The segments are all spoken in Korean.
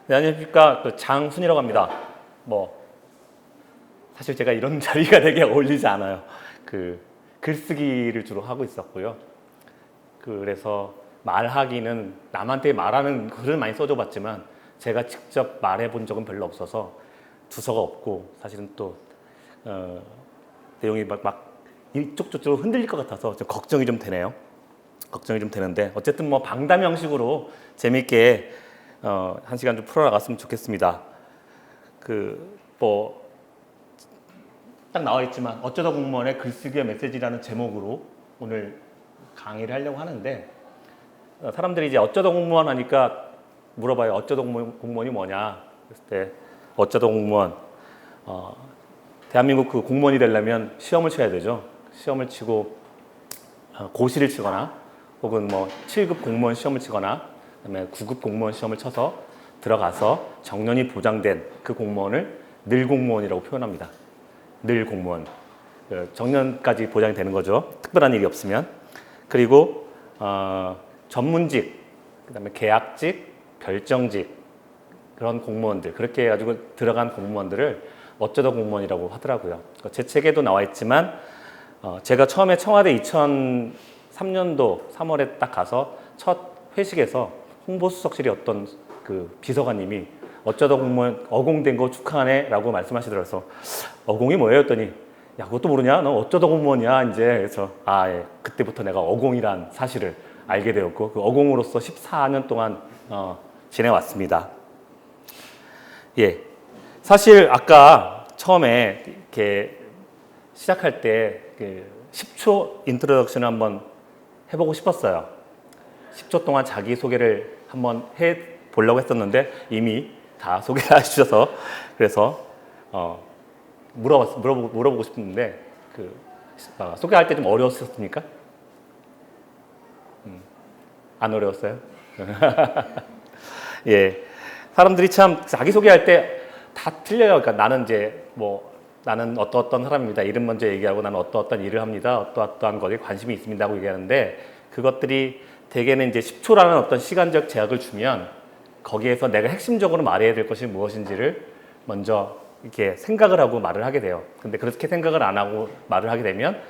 네, 안녕하십니까. 그 장순이라고 합니다. 사실 제가 이런 자리가 되게 어울리지 않아요. 글쓰기를 주로 하고 있었고요. 그래서 말하기는 남한테 말하는 글을 많이 써줘봤지만 제가 직접 말해본 적은 별로 없어서 두서가 없고 사실은 또 내용이 막 이쪽 저쪽으로 흔들릴 것 같아서 좀 걱정이 좀 되네요. 걱정이 좀 되는데 어쨌든 방담 형식으로 재밌게 한 시간 좀 풀어나갔으면 좋겠습니다. 딱 나와 있지만 어쩌다 공무원의 글쓰기와 메시지라는 제목으로 오늘 강의를 하려고 하는데 사람들이 이제 어쩌다 공무원 하니까 물어봐요. 어쩌다 공무원이 뭐냐? 그랬을 때 어쩌다 공무원 대한민국 그 공무원이 되려면 시험을 쳐야 되죠. 시험을 치고 고시를 치거나 혹은 7급 공무원 시험을 치거나 그다음에 9급 공무원 시험을 쳐서 들어가서 정년이 보장된 그 공무원을 늘 공무원이라고 표현합니다. 늘 공무원. 정년까지 보장이 되는 거죠. 특별한 일이 없으면. 그리고 전문직, 그다음에 계약직, 별정직 그런 공무원들 그렇게 해가지고 들어간 공무원들을 어쩌다 공무원이라고 하더라고요. 제 책에도 나와 있지만 제가 처음에 청와대 2003년도 3월에 딱 가서 첫 회식에서 홍보수석실이었던 그 비서관님이 어쩌다 공무원 어공된 거 축하하네 라고 말씀하시더라고요. 어공이 뭐예요? 했더니 야 그것도 모르냐? 너 어쩌다 공무원이야 이제. 그래서 예. 그때부터 내가 어공이란 사실을 알게 되었고 그 어공으로서 14년 동안 지내왔습니다. 예, 사실 아까 처음에 이렇게 시작할 때 10초 인트로덕션을 한번 해보고 싶었어요. 10초 동안 자기소개를 한번 해보려고 했었는데 이미 다 소개를 해주셔서 그래서 물어보고 싶은데 소개할 때 좀 어려웠습니까? 안 어려웠어요? 예, 사람들이 참 자기소개할 때 다 틀려요. 그러니까 나는 이제 나는 어떤 사람입니다. 이름 먼저 얘기하고 나는 어떤 일을 합니다. 어떠한 것에 관심이 있습니다 하고 얘기하는데 그것들이 대개는 이제 10초라는 어떤 시간적 제약을 주면 거기에서 내가 핵심적으로 말해야 될 것이 무엇인지를 먼저 이렇게 생각을 하고 말을 하게 돼요. 근데 그렇게 생각을 안 하고 말을 하게 되면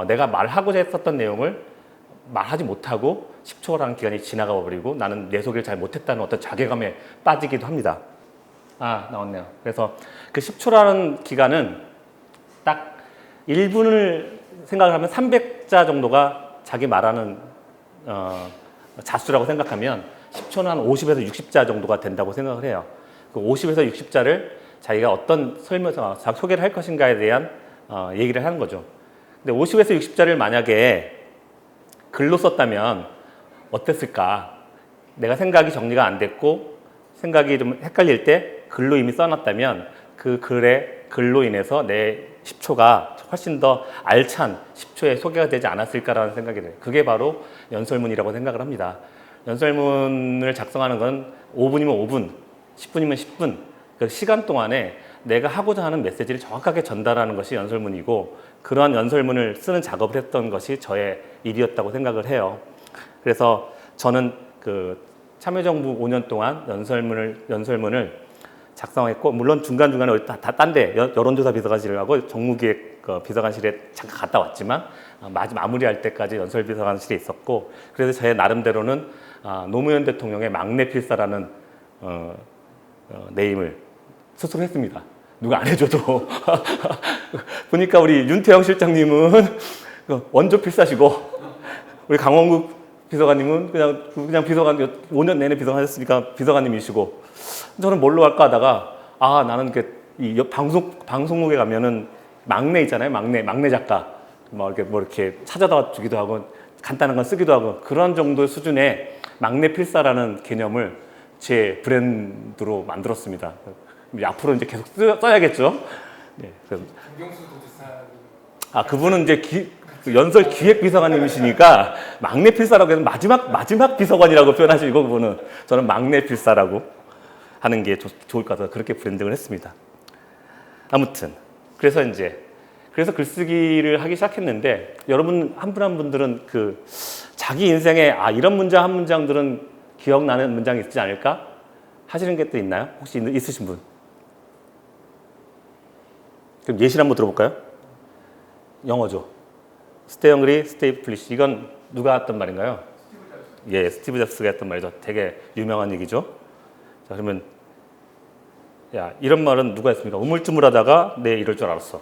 내가 말하고자 했었던 내용을 말하지 못하고 10초라는 기간이 지나가 버리고 나는 내 소개를 잘 못했다는 어떤 자괴감에 빠지기도 합니다. 나왔네요. 그래서 그 10초라는 기간은 딱 1분을 생각을 하면 300자 정도가 자기 말하는 자수라고 생각하면 10초는 한 50에서 60자 정도가 된다고 생각을 해요. 그 50에서 60자를 자기가 어떤 소개를 할 것인가에 대한 얘기를 하는 거죠. 근데 50에서 60자를 만약에 글로 썼다면 어땠을까? 내가 생각이 정리가 안 됐고 생각이 좀 헷갈릴 때 글로 이미 써놨다면 그 글로 인해서 내 10초가 훨씬 더 알찬 10초의 소개가 되지 않았을까라는 생각이 들어요. 그게 바로 연설문이라고 생각을 합니다. 연설문을 작성하는 건 5분이면 5분, 10분이면 10분 그 시간 동안에 내가 하고자 하는 메시지를 정확하게 전달하는 것이 연설문이고 그러한 연설문을 쓰는 작업을 했던 것이 저의 일이었다고 생각을 해요. 그래서 저는 참여정부 5년 동안 연설문을 작성했고 물론 중간중간에 딴데 여론조사 비서관실을 하고 정무기획 비서관실에 잠깐 갔다 왔지만 마무리할 때까지 연설비서관실에 있었고 그래서 제 나름대로는 노무현 대통령의 막내 필사라는 네임을 스스로 했습니다. 누가 안 해줘도 보니까 우리 윤태영 실장님은 원조 필사시고 우리 강원국 비서관님은 그냥 비서관 5년 내내 비서관하셨으니까 비서관님이시고 저는 뭘로 할까 하다가 나는 이 방송국에 가면은 막내 있잖아요. 막내 작가 이렇게 찾아다 주기도 하고 간단한 건 쓰기도 하고 그런 정도 수준의 막내 필사라는 개념을 제 브랜드로 만들었습니다. 앞으로 이제 계속 써야겠죠. 네, 그래서 김경수 도지사. 그분은 이제 연설 기획 비서관님이시니까 막내 필사라고 해서 마지막 비서관이라고 표현하시고 그분은 저는 막내 필사라고 하는 게 좋을 것 같아서 그렇게 브랜딩을 했습니다. 아무튼 그래서 글쓰기를 하기 시작했는데 여러분 한 분 한 분들은 자기 인생에 이런 문장 한 문장들은 기억나는 문장이 있지 않을까 하시는 게 또 있나요? 혹시 있으신 분? 그럼 예시를 한번 들어볼까요? 영어죠. Stay hungry, stay foolish. 이건 누가 했던 말인가요? 예, 스티브 잡스가 했던 말이죠. 되게 유명한 얘기죠. 자, 그러면 야, 이런 말은 누가 했습니까? 우물쭈물하다가 네, 이럴 줄 알았어.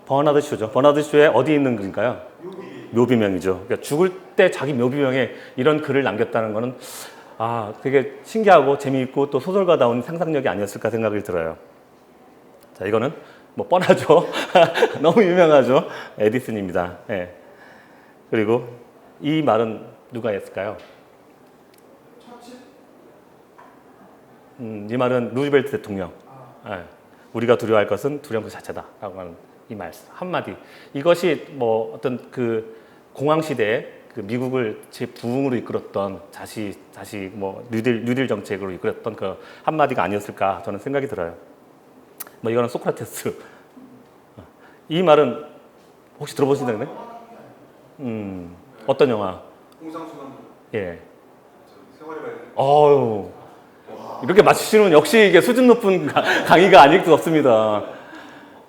버나드 쇼죠. 버나드 쇼에 어디 있는 글인가요? 묘비명이죠. 그러니까 죽을 때 자기 묘비명에 이런 글을 남겼다는 거는 되게 신기하고 재미있고 또 소설가다운 상상력이 아니었을까 생각이 들어요. 자, 이거는 뭐 뻔하죠. 너무 유명하죠. 에디슨입니다. 예. 그리고 이 말은 누가 했을까요? 이 말은 루즈벨트 대통령. 예. 우리가 두려워할 것은 두려움 그 자체다라고 하는 이 말 한마디. 이것이 뭐 어떤 그 공황 시대에 그 미국을 제 부흥으로 이끌었던 다시 뭐 뉴딜 정책으로 이끌었던 그 한마디가 아니었을까 저는 생각이 들어요. 뭐 이거는 소크라테스. 이 말은 혹시 들어보신 적 있나요? 어떤 영화? 공상순환. 예. 생활의 발견. 어유. 이렇게 맞추시는 역시 이게 수준 높은 강의가 아닐 수 없습니다.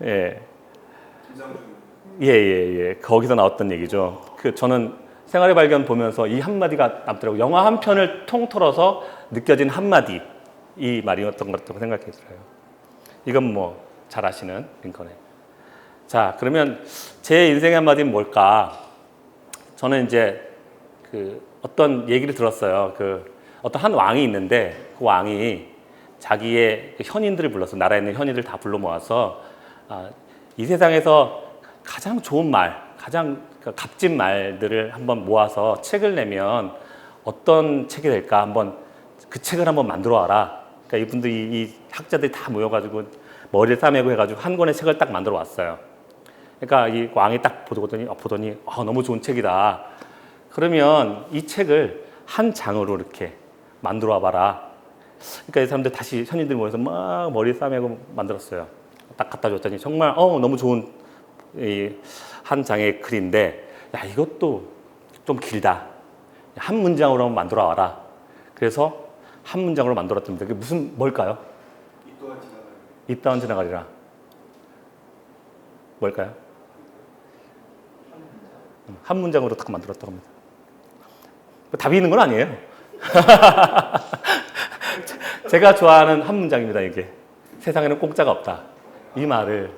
예. 김상준. 예. 거기서 나왔던 얘기죠. 저는 생활의 발견 보면서 이 한마디가 남더라고요. 영화 한 편을 통틀어서 느껴진 한마디. 이 말이었던 것 같다고 생각이 들어요. 이건 뭐 잘 아시는 링컨의. 자, 그러면 제 인생의 한마디는 뭘까? 저는 이제 그 어떤 얘기를 들었어요. 어떤 한 왕이 있는데 그 왕이 자기의 현인들을 불러서 나라에 있는 현인들 다 불러 모아서 이 세상에서 가장 좋은 말, 가장 값진 말들을 한번 모아서 책을 내면 어떤 책이 될까 한번 그 책을 한번 만들어 와라. 그러니까 이분들이 이 학자들이 다 모여가지고 머리를 싸매고 해가지고 한 권의 책을 딱 만들어 왔어요. 그러니까 이 왕이 딱 보더니 너무 좋은 책이다. 그러면 이 책을 한 장으로 이렇게 만들어 와봐라. 그러니까 이 사람들 다시 현인들이 모여서 막 머리 싸매고 만들었어요. 딱 갖다 줬더니 정말 너무 좋은 한 장의 글인데 야 이것도 좀 길다. 한 문장으로 한번 만들어 와라. 그래서 한 문장으로 만들었답니다. 그게 뭘까요? 이 또한 지나가리라. 뭘까요? 한 문장으로 딱 만들었다고 합니다. 답이 있는 건 아니에요. 제가 좋아하는 한 문장입니다. 이게 세상에는 공짜가 없다. 이 말을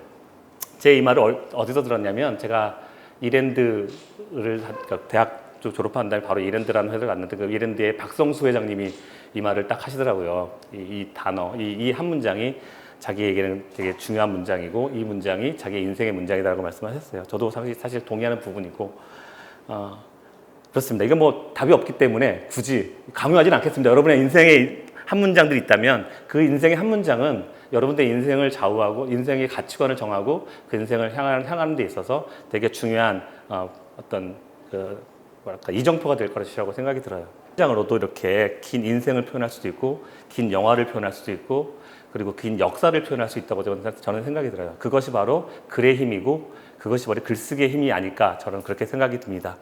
어디서 들었냐면 제가 이랜드를 그러니까 대학 졸업한 다음에 바로 이랜드라는 회사를 갔는데 그 이랜드의 박성수 회장님이 이 말을 딱 하시더라고요. 이 단어, 이 한 문장이 자기에게는 되게 중요한 문장이고 이 문장이 자기 인생의 문장이라고 말씀하셨어요. 저도 사실 동의하는 부분이고 그렇습니다. 이건 뭐 답이 없기 때문에 굳이 강요하지는 않겠습니다. 여러분의 인생에 한 문장들이 있다면 그 인생의 한 문장은 여러분의 인생을 좌우하고 인생의 가치관을 정하고 그 인생을 향하는 데 있어서 되게 중요한 어떤 이정표가 될 것이라고 생각이 들어요. 문장으로도 이렇게 긴 인생을 표현할 수도 있고 긴 영화를 표현할 수도 있고 그리고 긴 역사를 표현할 수 있다고 저는 생각이 들어요. 그것이 바로 글의 힘이고 그것이 바로 글쓰기의 힘이 아닐까 저는 그렇게 생각이 듭니다.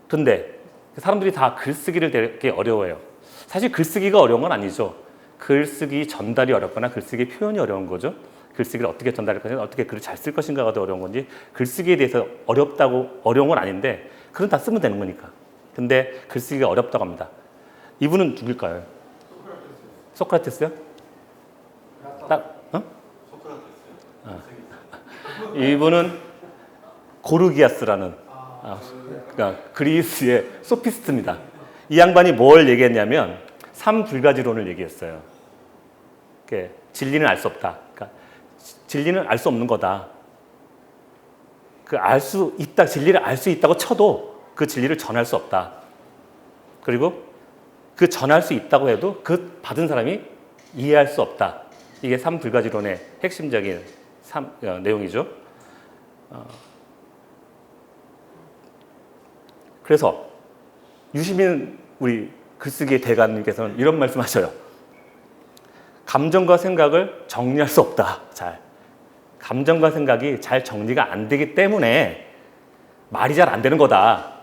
근데 사람들이 다 글쓰기를 되게 어려워해요. 사실 글쓰기가 어려운 건 아니죠. 글쓰기 전달이 어렵거나 글쓰기 표현이 어려운 거죠. 글쓰기를 어떻게 전달할 것인가, 어떻게 글을 잘 쓸 것인가가 더 어려운 건지 글쓰기에 대해서 어려운 건 아닌데 글은 다 쓰면 되는 거니까. 근데 글쓰기가 어렵다고 합니다. 이분은 누굴까요? 소크라테스요? 이분은 고르기아스라는 그러니까 그리스의 소피스트입니다. 이 양반이 뭘 얘기했냐면 삼불가지론을 얘기했어요. 진리는 알 수 없다. 그러니까 진리는 알 수 없는 거다. 진리를 알 수 있다고 쳐도 그 진리를 전할 수 없다. 그리고 그 전할 수 있다고 해도 그 받은 사람이 이해할 수 없다. 이게 삼불가지론의 핵심적인 내용이죠. 그래서 유시민 우리 글쓰기의 대가님께서는 이런 말씀하셔요. 감정과 생각을 정리할 수 없다. 감정과 생각이 잘 정리가 안 되기 때문에 말이 잘 안 되는 거다.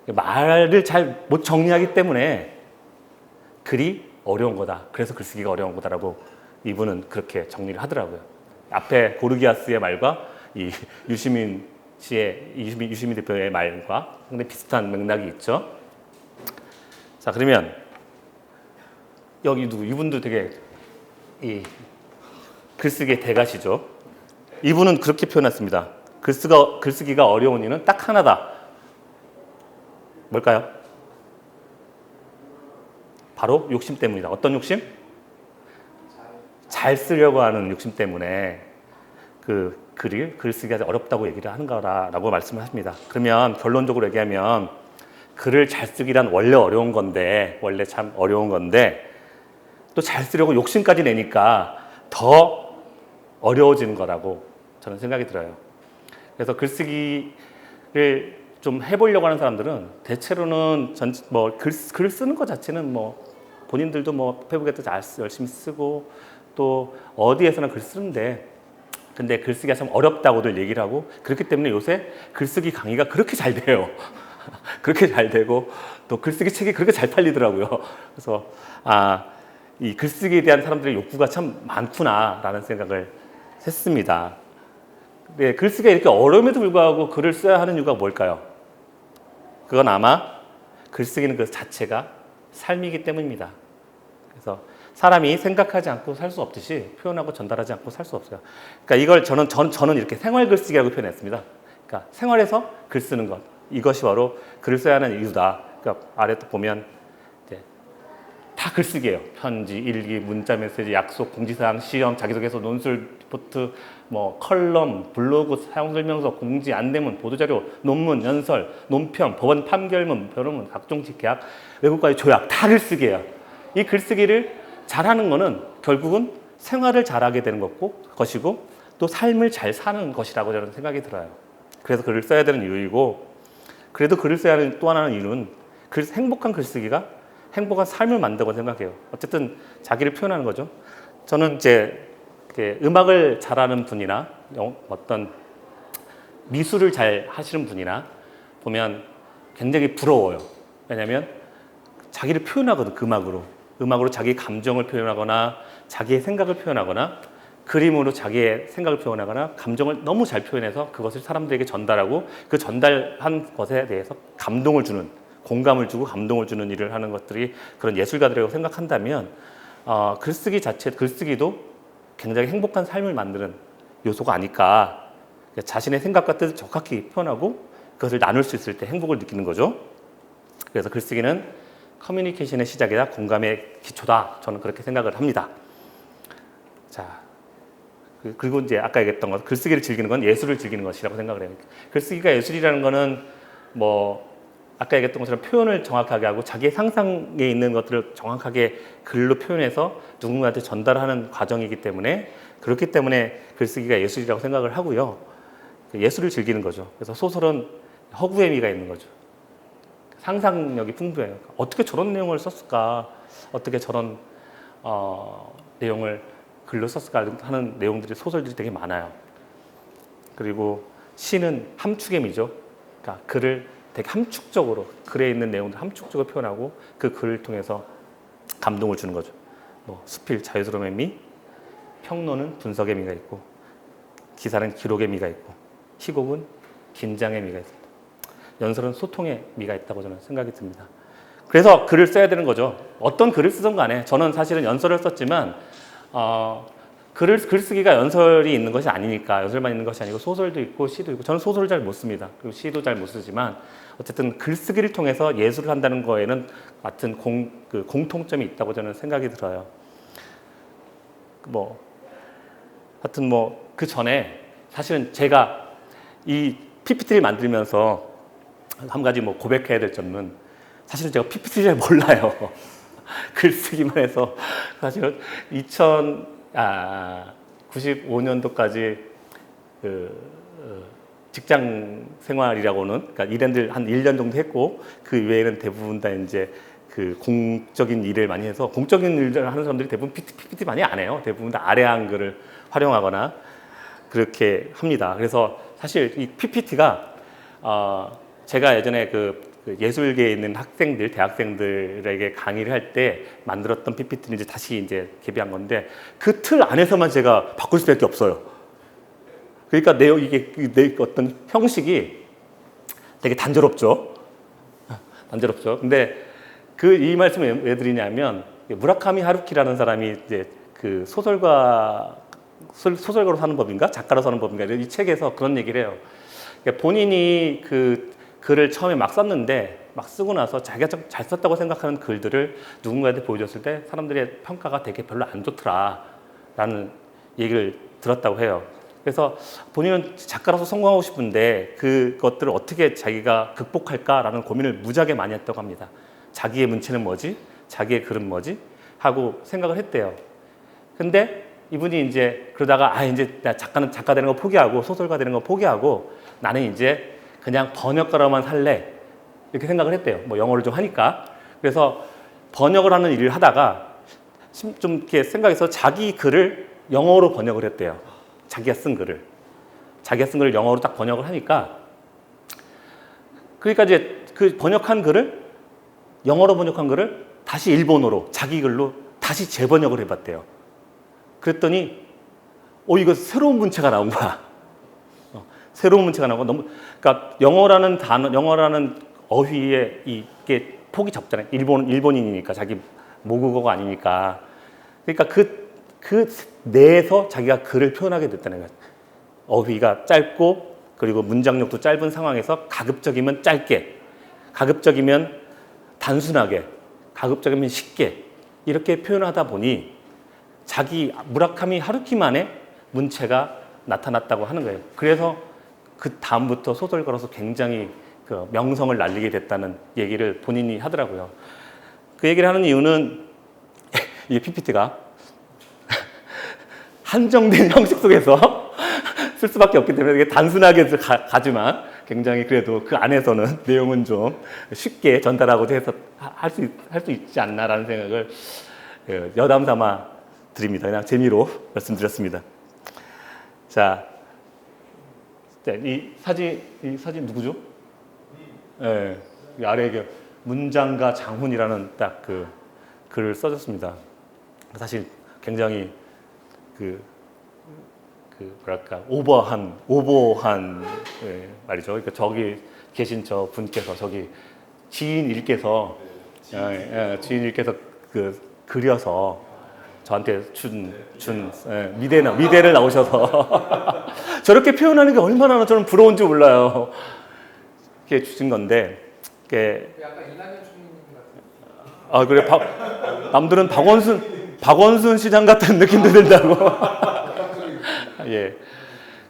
말을 잘 못 정리하기 때문에 글이 어려운 거다. 그래서 글쓰기가 어려운 거다라고 이분은 그렇게 정리를 하더라고요. 앞에 고르기아스의 말과 이 유시민 씨의 유시민 대표의 말과 상당히 비슷한 맥락이 있죠. 자, 그러면 여기 이분도 되게 이 글쓰기의 대가시죠. 이분은 그렇게 표현했습니다. 글쓰기가 어려운 이유는 딱 하나다. 뭘까요? 바로 욕심 때문이다. 어떤 욕심? 잘 쓰려고 하는 욕심 때문에 그 글쓰기가 어렵다고 얘기를 하는 거라고 말씀을 하십니다. 그러면 결론적으로 얘기하면 글을 잘 쓰기란 원래 어려운 건데, 원래 참 어려운 건데 또 잘 쓰려고 욕심까지 내니까 더 어려워지는 거라고 저는 생각이 들어요. 그래서 글쓰기를 좀 해보려고 하는 사람들은 대체로는 글 쓰는 것 자체는 본인들도 페북에도 열심히 쓰고 또 어디에서나 글 쓰는데, 근데 글쓰기가 참 어렵다고들 얘기를 하고, 그렇기 때문에 요새 글쓰기 강의가 그렇게 잘 돼요. 그렇게 잘 되고 또 글쓰기 책이 그렇게 잘 팔리더라고요. 그래서 이 글쓰기에 대한 사람들의 욕구가 참 많구나라는 생각을 했습니다. 네, 글쓰기가 이렇게 어려움에도 불구하고 글을 써야 하는 이유가 뭘까요? 그건 아마 글쓰기는 그 자체가 삶이기 때문입니다. 그래서 사람이 생각하지 않고 살 수 없듯이 표현하고 전달하지 않고 살 수 없어요. 그러니까 이걸 저는 이렇게 생활 글쓰기라고 표현했습니다. 그러니까 생활에서 글 쓰는 것, 이것이 바로 글을 써야 하는 이유다. 그러니까 아래 또 보면 이제 다 글쓰기예요. 편지, 일기, 문자 메시지, 약속, 공지사항, 시험, 자기소개서, 논술, 리포트, 컬럼, 블로그, 사용설명서, 공지, 안내문, 보도자료, 논문, 연설, 논평, 법원 판결문, 변호문, 각종 계약, 외국과의 조약, 다 글쓰기예요. 이 글쓰기를 잘하는 거는 결국은 생활을 잘하게 되는 것이고 또 삶을 잘 사는 것이라고 저는 생각이 들어요. 그래서 글을 써야 되는 이유이고, 그래도 글을 써야 하는 또 하나는 이유는 행복한 글쓰기가 행복한 삶을 만든다고 생각해요. 어쨌든 자기를 표현하는 거죠. 저는 이제 음악을 잘하는 분이나 어떤 미술을 잘 하시는 분이나 보면 굉장히 부러워요. 왜냐하면 자기를 표현하거든. 그 음악으로 자기 감정을 표현하거나 자기의 생각을 표현하거나 그림으로 자기의 생각을 표현하거나 감정을 너무 잘 표현해서 그것을 사람들에게 전달하고 그 전달한 것에 대해서 감동을 주는, 공감을 주고 감동을 주는 일을 하는 것들이 그런 예술가들이라고 생각한다면 글쓰기도 굉장히 행복한 삶을 만드는 요소가 아닐까. 자신의 생각과 뜻을 정확히 표현하고 그것을 나눌 수 있을 때 행복을 느끼는 거죠. 그래서 글쓰기는 커뮤니케이션의 시작이다, 공감의 기초다. 저는 그렇게 생각을 합니다. 자, 그리고 이제 아까 얘기했던 것, 글쓰기를 즐기는 건 예술을 즐기는 것이라고 생각을 해요. 글쓰기가 예술이라는 거는 아까 얘기했던 것처럼 표현을 정확하게 하고 자기의 상상에 있는 것들을 정확하게 글로 표현해서 누군가한테 전달하는 과정이기 때문에, 그렇기 때문에 글쓰기가 예술이라고 생각을 하고요. 예술을 즐기는 거죠. 그래서 소설은 허구의 미가 있는 거죠. 상상력이 풍부해요. 어떻게 저런 내용을 썼을까? 어떻게 저런 내용을 글로 썼을까 하는 내용들이, 소설들이 되게 많아요. 그리고 시는 함축의 미죠. 그러니까 글을 되게 함축적으로, 글에 있는 내용들 함축적으로 표현하고 그 글을 통해서 감동을 주는 거죠. 수필 자유스러움의 미, 평론은 분석의 미가 있고, 기사는 기록의 미가 있고, 희곡은 긴장의 미가 있습니다. 연설은 소통의 미가 있다고 저는 생각이 듭니다. 그래서 글을 써야 되는 거죠. 어떤 글을 쓰든 간에, 저는 사실은 연설을 썼지만 글쓰기가 연설이 있는 것이 아니니까, 연설만 있는 것이 아니고 소설도 있고 시도 있고, 저는 소설을 잘 못 씁니다. 그리고 시도 잘 못 쓰지만 어쨌든 글쓰기를 통해서 예술을 한다는 거에는 같은 공통점이 있다고 저는 생각이 들어요. 하여튼 그 전에 사실은 제가 이 PPT를 만들면서 한 가지 고백해야 될 점은, 사실은 제가 PPT를 잘 몰라요. 글쓰기만 해서. 사실은 95년도까지 직장 생활이라고는, 그러니까 일을 한 1년 정도 했고, 그 외에는 대부분 다 이제 공적인 일을 많이 해서, 공적인 일을 하는 사람들이 대부분 PPT 많이 안 해요. 대부분 다 아래 한글을 활용하거나 그렇게 합니다. 그래서 사실 이 PPT가 제가 예전에 그 예술계에 있는 학생들, 대학생들에게 강의를 할 때 만들었던 PPT를 이제 다시 이제 개비한 건데 그 틀 안에서만 제가 바꿀 수밖에 없어요. 그러니까 내 어떤 형식이 되게 단조롭죠. 단조롭죠. 근데 이 말씀을 왜 드리냐면 무라카미 하루키라는 사람이 이제 그 소설가로 사는 법인가 작가로 사는 법인가 이 책에서 그런 얘기를 해요. 그러니까 본인이 그 글을 처음에 막 썼는데 막 쓰고 나서 자기가 좀 잘 썼다고 생각하는 글들을 누군가한테 보여줬을 때 사람들의 평가가 되게 별로 안 좋더라라는 얘기를 들었다고 해요. 그래서 본인은 작가로서 성공하고 싶은데 그것들을 어떻게 자기가 극복할까라는 고민을 무지하게 많이 했다고 합니다. 자기의 문체는 뭐지? 자기의 글은 뭐지? 하고 생각을 했대요. 근데 이분이 이제 그러다가 이제 나 작가 되는 거 포기하고 소설가 되는 거 포기하고 나는 이제 그냥 번역가로만 살래 이렇게 생각을 했대요. 뭐 영어를 좀 하니까. 그래서 번역을 하는 일을 하다가 좀 이렇게 생각해서 자기 글을 영어로 번역을 했대요. 자기가 쓴 글을 영어로 딱 번역을 하니까 그러니까 이제 그 번역한 글을 영어로 번역한 글을 다시 일본어로 자기 글로 다시 재번역을 해봤대요. 그랬더니 이거 새로운 문체가 나온 거야. 새로운 문체가 나오고 그러니까 영어라는 어휘에 이게 폭이 적잖아요. 일본인이니까 자기 모국어가 아니니까. 그러니까 그 내에서 자기가 글을 표현하게 됐다는 거예요. 어휘가 짧고 그리고 문장력도 짧은 상황에서 가급적이면 짧게, 가급적이면 단순하게, 가급적이면 쉽게 이렇게 표현하다 보니 자기 무라카미 하루키만의 문체가 나타났다고 하는 거예요. 그래서 그 다음부터 소설가로서 굉장히 그 명성을 날리게 됐다는 얘기를 본인이 하더라고요. 그 얘기를 하는 이유는 이 PPT가 한정된 형식 속에서 쓸 수밖에 없기 때문에 이게 단순하게 가지만 굉장히 그래도 그 안에서는 내용은 좀 쉽게 전달하고자 해서 할 수 있지 않나라는 생각을 여담 삼아 드립니다. 그냥 재미로 말씀드렸습니다. 자, 이 사진 누구죠? 네, 이 아래에 문장가 장훈이라는 딱 그 글을 써줬습니다. 사실 굉장히 뭐랄까 오버한 말이죠. 그러니까 저기 계신 저 분께서 저기 지인일께서 그려서 저한테 준 미대를 나오셔서 저렇게 표현하는 게 얼마나 저는 부러운지 몰라요. 이렇게 주신 건데, 약간 이낙연 총리님 같은. 그래 남들은 박원순 시장 같은 느낌도 든다고. 예.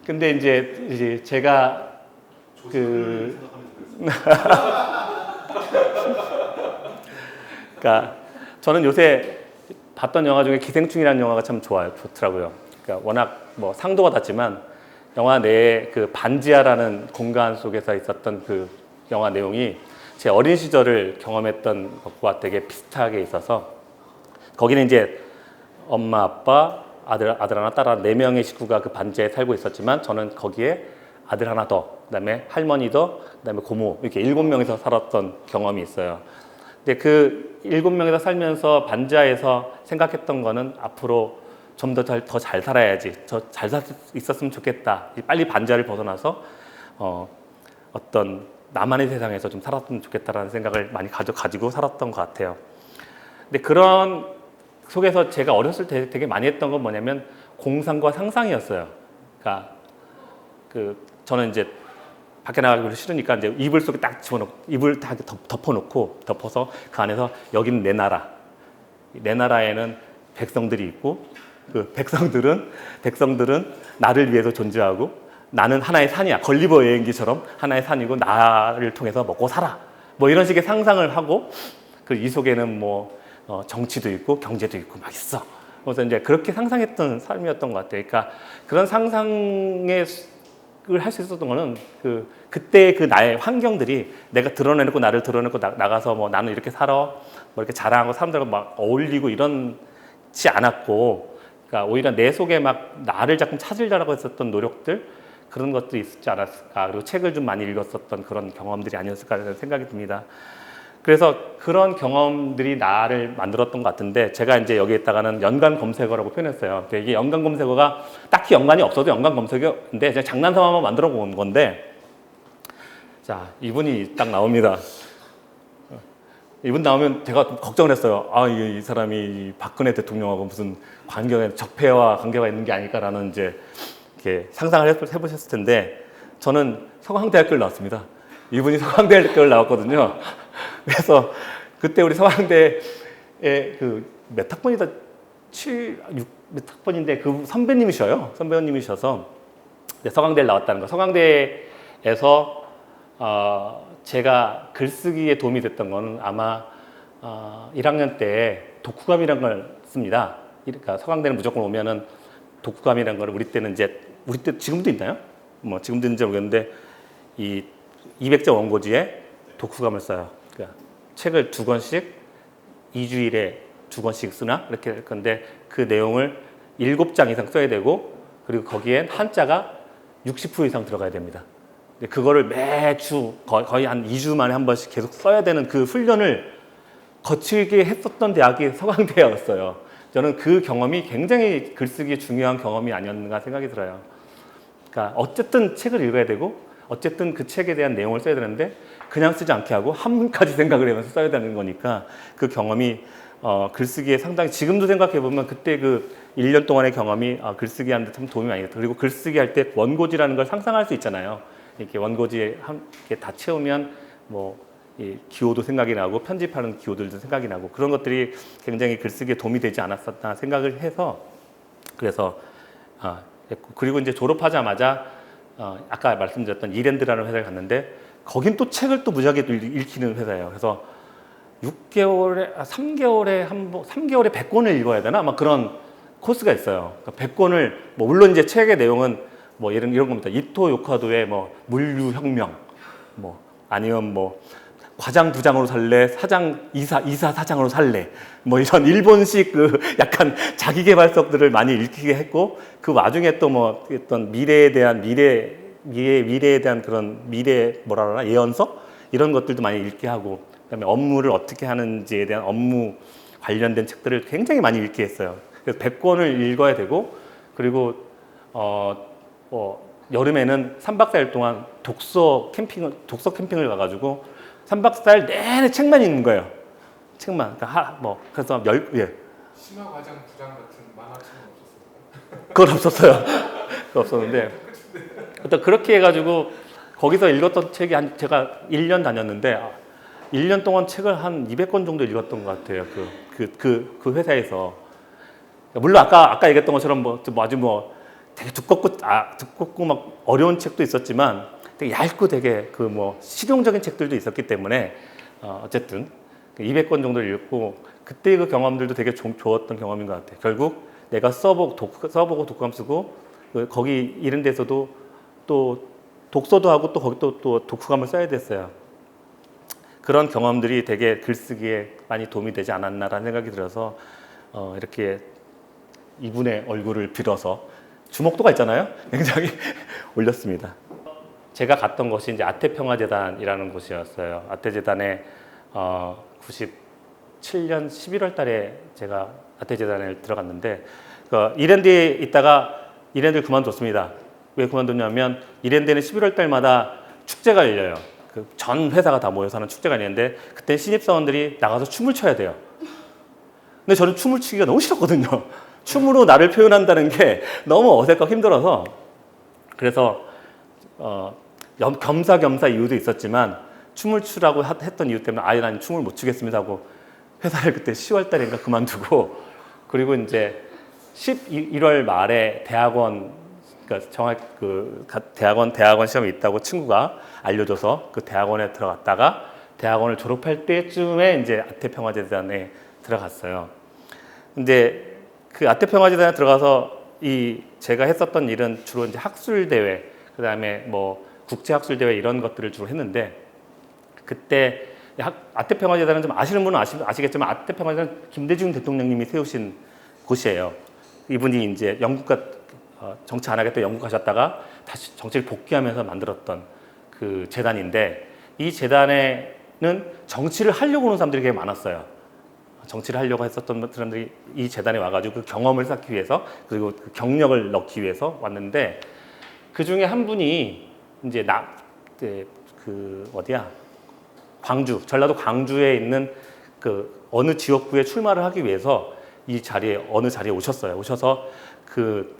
근데 이제 제가 그러니까 저는 요새 봤던 영화 중에 기생충이라는 영화가 참 좋더라고요. 그러니까 워낙 뭐 상도 받았지만 영화 내에 그 반지하라는 공간 속에서 있었던 그 영화 내용이 제 어린 시절을 경험했던 것과 되게 비슷하게 있어서 거기는 이제 엄마, 아빠, 아들 하나, 딸 하나 4명의 식구가 그 반지하에 살고 있었지만 저는 거기에 아들 하나 더, 그다음에 할머니 더, 그다음에 고모 이렇게 7명이서 살았던 경험이 있어요. 근데 그 7명이서 살면서 반지하에서 생각했던 거는 앞으로 좀 더 잘 살아야지, 잘 살 수 있었으면 좋겠다. 빨리 반지하를 벗어나서 어떤 나만의 세상에서 좀 살았으면 좋겠다라는 생각을 많이 가지고 살았던 것 같아요. 근데 그런 속에서 제가 어렸을 때 되게 많이 했던 건 뭐냐면 공상과 상상이었어요. 그러니까 저는 이제 밖에 나가기 싫으니까 이제 이불 속에 딱 집어넣고 이불 다 덮어서 그 안에서 여기는 내 나라. 내 나라에는 백성들이 있고 그 백성들은 나를 위해서 존재하고 나는 하나의 산이야. 걸리버 여행기처럼 하나의 산이고 나를 통해서 먹고 살아. 뭐 이런 식의 상상을 하고 이 속에는 뭐 정치도 있고 경제도 있고 막 있어. 그래서 이제 그렇게 상상했던 삶이었던 것 같아요. 그러니까 그런 상상을 할 수 있었던 거는 그때 나의 환경들이 내가 드러내놓고 나를 드러내고 나가서 뭐 나는 이렇게 살아 뭐 이렇게 자랑하고 사람들과 막 어울리고 이런지 않았고, 그러니까 오히려 내 속에 막 나를 자꾸 찾으려고 했었던 노력들, 그런 것도 있지 않았을까. 그리고 책을 좀 많이 읽었었던 그런 경험들이 아니었을까라는 생각이 듭니다. 그래서 그런 경험들이 나를 만들었던 것 같은데 제가 이제 여기에다가는 연관 검색어라고 표현했어요. 그러니까 이게 연관 검색어가 딱히 연관이 없어도 연관 검색어인데 제가 장난삼아 한번 만들어 본 건데 자, 이분이 딱 나옵니다. 이분 나오면 제가 걱정을 했어요. 아, 이 사람이 박근혜 대통령하고 무슨 관계가 적폐와 관계가 있는 게 아닐까라는 이제 이렇게 상상을 해보셨을 텐데 저는 서강대학교를 나왔습니다. 이분이 서강대학교를 나왔거든요. 그래서 그때 우리 서강대에 그 몇 학번이다 6몇 학번인데 그 선배님이셔요. 선배님이셔서 서강대를 나왔다는 거. 서강대에서 제가 글쓰기에 도움이 됐던 건 아마 1학년 때 독후감이라는 걸 씁니다. 그러니까 서강대는 무조건 오면은 독후감이라는 걸 우리 때는 이제 우리 때 지금도 있나요? 뭐 지금도 있는지 모르겠는데 이 200자 원고지에 독후감을 써요. 그러니까 책을 2권씩 2주일에 2권씩 쓰나 이렇게 할 건데 그 내용을 7장 이상 써야 되고 그리고 거기엔 한자가 60% 이상 들어가야 됩니다. 그거를 매주 거의 한 2주 만에 한 번씩 계속 써야 되는 그 훈련을 거칠게 했었던 대학이 서강대였어요. 저는 그 경험이 굉장히 글쓰기에 중요한 경험이 아니었는가 생각이 들어요. 그러니까 어쨌든 책을 읽어야 되고 어쨌든 그 책에 대한 내용을 써야 되는데 그냥 쓰지 않게 하고 한문까지 생각을 하면서 써야 되는 거니까 그 경험이 글쓰기에 상당히 지금도 생각해 보면 그때 그 1년 동안의 경험이 글쓰기 하는데 참 도움이 많이 됐다. 그리고 글쓰기 할 때 원고지라는 걸 상상할 수 있잖아요. 이렇게 원고지에 함께 다 채우면 뭐 기호도 생각이 나고 편집하는 기호들도 생각이 나고 그런 것들이 굉장히 글쓰기에 도움이 되지 않았었나 생각을 해서 그래서 그리고 이제 졸업하자마자 아까 말씀드렸던 이랜드라는 회사를 갔는데 거긴 또 책을 또 무지하게 읽히는 회사예요. 그래서 3개월에 100권을 읽어야 되나? 아마 그런 코스가 있어요. 그러니까 100권을 뭐 물론 이제 책의 내용은 뭐 이런 겁니다. 이토 요카도의 뭐 물류혁명, 뭐 아니면 뭐 과장 부장으로 살래, 이사 사장으로 살래, 뭐 이런 일본식 그 약간 자기계발서들을 많이 읽히게 했고 그 와중에 또 뭐 어떤 미래에 대한 그런 뭐라 그러나 예언서 이런 것들도 많이 읽게 하고 그다음에 업무를 어떻게 하는지에 대한 업무 관련된 책들을 굉장히 많이 읽게 했어요. 그래서 100권을 읽어야 되고 그리고 여름에는 3박 4일 동안 독서 캠핑을 가가지고 3박 4일 내내 책만 읽는 거예요. 책만. 그러니까 그래서 심화 과장 부장 같은 만화책은 없었어요. 그건 없었어요. 그건 없었는데 어떤 그렇게 해가지고 거기서 읽었던 책이 제가 1년 다녔는데 1년 동안 책을 한 200권 정도 읽었던 것 같아요. 그 회사에서. 물론 아까 얘기했던 것처럼 아주 되게 두껍고 막 어려운 책도 있었지만 되게 얇고 되게 실용적인 책들도 있었기 때문에 어쨌든 200권 정도를 읽고 그때 그 경험들도 되게 좋았던 경험인 것 같아요. 결국 내가 써보고 독후감 쓰고 거기 이런 데서도 또 독서도 하고 또 거기 또 독후감을 써야 됐어요. 그런 경험들이 되게 글쓰기에 많이 도움이 되지 않았나라는 생각이 들어서 이렇게 이분의 얼굴을 빌어서 주목도가 있잖아요. 굉장히 올렸습니다. 제가 갔던 곳이 이제 아태평화재단이라는 곳이었어요. 아태재단에 97년 11월 달에 제가 아태재단에 들어갔는데 이랜드에 있다가 이랜드를 그만뒀습니다. 왜 그만뒀냐면 이랜드는 11월 달마다 축제가 열려요. 전 회사가 다 모여서 하는 축제가 있는데 그때 신입사원들이 나가서 춤을 춰야 돼요. 근데 저는 춤을 추기가 너무 싫었거든요. 춤으로 나를 표현한다는 게 너무 어색하고 힘들어서 그래서 겸사겸사 이유도 있었지만 춤을 추라고 했던 이유 때문에 난 춤을 못 추겠습니다 하고 회사를 그때 10월 달인가 그만두고 그리고 이제 11월 말에 대학원 대학원 시험이 있다고 친구가 알려줘서 그 대학원에 들어갔다가 대학원을 졸업할 때쯤에 이제 아태평화재단에 들어갔어요. 근데 그 아태평화재단에 들어가서 제가 했었던 일은 주로 이제 학술 대회, 그다음에 국제 학술 대회 이런 것들을 주로 했는데 그때 아태평화재단은 좀 아시는 분은 아시겠지만 아태평화재단은 김대중 대통령님이 세우신 곳이에요. 이분이 이제 영국과 정치 안 하겠다 영국 가셨다가 다시 정치를 복귀하면서 만들었던 그 재단인데 이 재단에는 정치를 하려고 오는 사람들이 되게 많았어요. 정치를 하려고 했었던 사람들이 이 재단에 와가지고 그 경험을 쌓기 위해서 그리고 그 경력을 넣기 위해서 왔는데 그 중에 한 분이 이제 그 어디야 광주 전라도 광주에 있는 그 어느 지역구에 출마를 하기 위해서 이 자리에 어느 자리에 오셨어요. 오셔서 그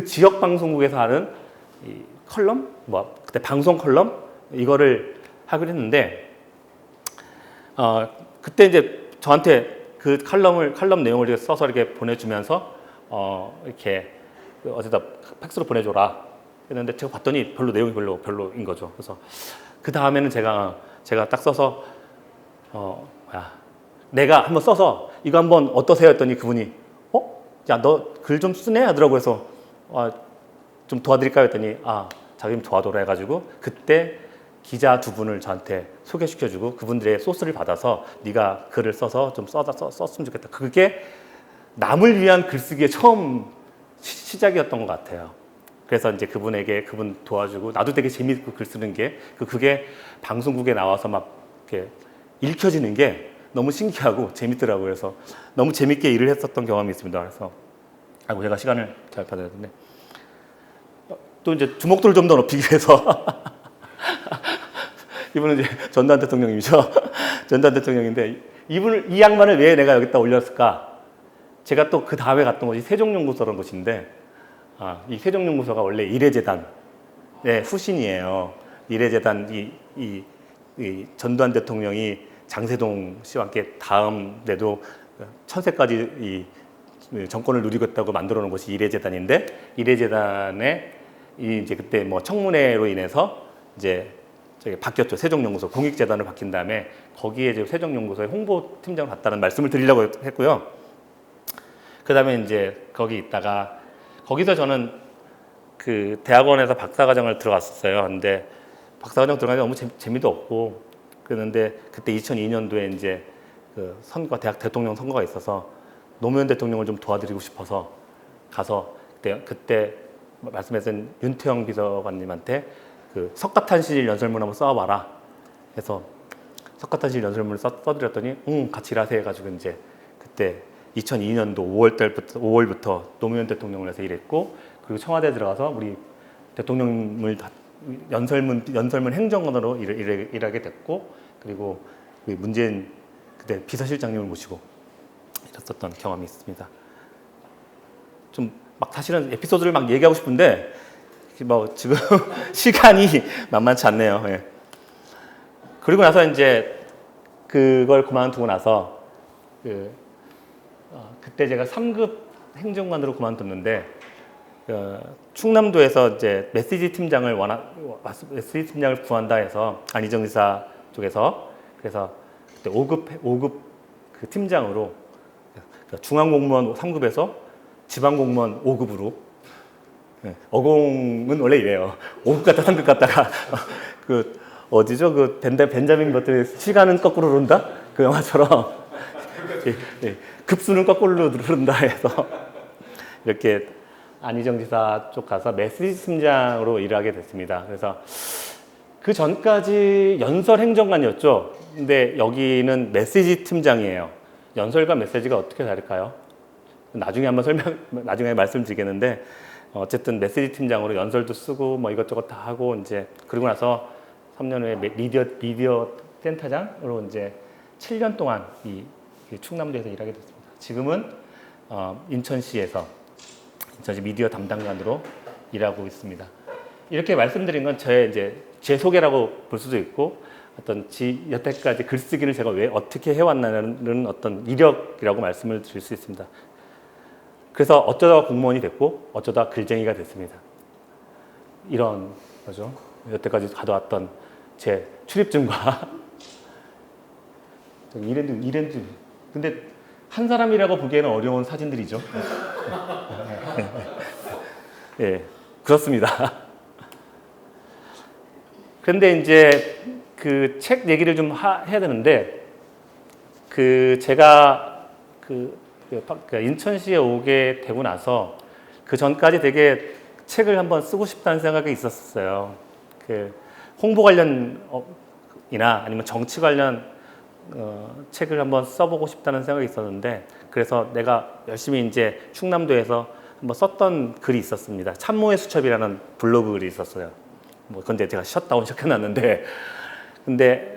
지역 방송국에서 하는 이 컬럼 뭐 그때 방송 컬럼 이거를 하기로 했는데 그때 이제 저한테 그 칼럼 내용을 이렇게 써서 이렇게 보내주면서 이렇게 어디다 팩스로 보내줘라 했는데 제가 봤더니 내용이 별로인 거죠. 그래서 그 다음에는 제가 딱 써서 내가 한번 써서 이거 한번 어떠세요 했더니 그분이 야 너 글 좀 쓰네 하더라고요. 그래서 좀 도와드릴까요 했더니 자기 좀 도와줘라 해가지고 그때 기자 두 분을 저한테 소개시켜주고 그분들의 소스를 받아서 네가 글을 써서 좀 썼으면 좋겠다. 그게 남을 위한 글쓰기의 처음 시작이었던 것 같아요. 그래서 이제 그분 도와주고 나도 되게 재밌고 글 쓰는 게 그게 방송국에 나와서 막 이렇게 읽혀지는 게 너무 신기하고 재밌더라고요. 그래서 너무 재밌게 일을 했었던 경험이 있습니다. 그래서 제가 시간을 잘 받아야 되는데 또 이제 주목도를 좀 더 높이기 위해서 이분은 이제 전두환 대통령이죠. 전두환 대통령인데 이 양반을 왜 내가 여기다 올렸을까? 제가 또 그 다음에 갔던 곳이 세종연구소라는 곳인데 이 세종연구소가 원래 이례재단의 후신이에요. 이례재단 이 전두환 대통령이 장세동 씨와 함께 다음에도 천세까지 이 정권을 누리고 있다고 만들어 놓은 곳이 이례재단인데 이례재단에 이제 그때 뭐 청문회로 인해서 이제 저기 바뀌었죠. 세종연구소 공익재단으로 바뀐 다음에 거기에 이제 세종연구소의 홍보팀장을 갔다는 말씀을 드리려고 했고요. 그 다음에 이제 거기 있다가 거기서 저는 그 대학원에서 박사과정을 들어갔었어요. 근데 박사과정 들어가니 너무 재미도 없고 그랬는데 그때 2002년도에 이제 그 대학 대통령 선거가 있어서 노무현 대통령을 좀 도와드리고 싶어서 가서 그때 말씀하신 윤태영 비서관님한테 그 석가탄실 연설문 한번 써봐라 해서 석가탄실 연설문을 써드렸더니 같이 일하세요 해가지고 이제 그때 2002년도 5월부터 노무현 대통령을 해서 일했고 그리고 청와대에 들어가서 우리 대통령을 연설문 행정관으로 일하게 됐고 그리고 문재인 그때 비서실장님을 모시고 일했었던 경험이 있습니다. 좀 막 사실은 에피소드를 막 얘기하고 싶은데 뭐 지금 시간이 만만치 않네요. 예. 그리고 나서 이제 그걸 그만두고 나서 그때 제가 3급 행정관으로 그만뒀는데 충남도에서 이제 메시지 팀장을 구한다 해서 안희정 지사 쪽에서 그래서 그때 5급 그 팀장으로 중앙공무원 3급에서 지방공무원 5급으로 어공은 원래 이래요. 5급 갔다 3급 갔다가 그 어디죠? 그 벤자민 버튼의 시간은 거꾸로 흐른다? 그 영화처럼 급수는 거꾸로 흐른다 해서 이렇게 안희정 지사 쪽 가서 메시지 팀장으로 일하게 됐습니다. 그래서 그 전까지 연설 행정관이었죠. 근데 여기는 메시지 팀장이에요. 연설과 메시지가 어떻게 다를까요? 나중에 말씀드리겠는데 어쨌든 메시지 팀장으로 연설도 쓰고 뭐 이것저것 다 하고 이제 그러고 나서 3년 후에 미디어 센터장으로 이제 7년 동안 이 충남도에서 일하게 됐습니다. 지금은 인천시 미디어 담당관으로 일하고 있습니다. 이렇게 말씀드린 건 제 소개라고 볼 수도 있고 어떤 여태까지 글쓰기를 제가 왜 어떻게 해왔나는 어떤 이력이라고 말씀을 드릴 수 있습니다. 그래서 어쩌다가 공무원이 됐고 어쩌다 글쟁이가 됐습니다. 이런 거죠. 여태까지 가져왔던 제 출입증과 이랜드 근데 한 사람이라고 보기에는 어려운 사진들이죠. 예, 그렇습니다. 그런데 이제 그 책 얘기를 좀 해야 되는데 제가 인천시에 오게 되고 나서 그 전까지 되게 책을 한번 쓰고 싶다는 생각이 있었어요. 그 홍보 관련 이나 아니면 정치 관련 책을 한번 써보고 싶다는 생각이 있었는데, 그래서 내가 열심히 이제 충남도에서 한번 썼던 글이 있었습니다. 참모의 수첩이라는 블로그 글이 있었어요. 뭐 근데 제가 셧다운 시켜놨는데, 근데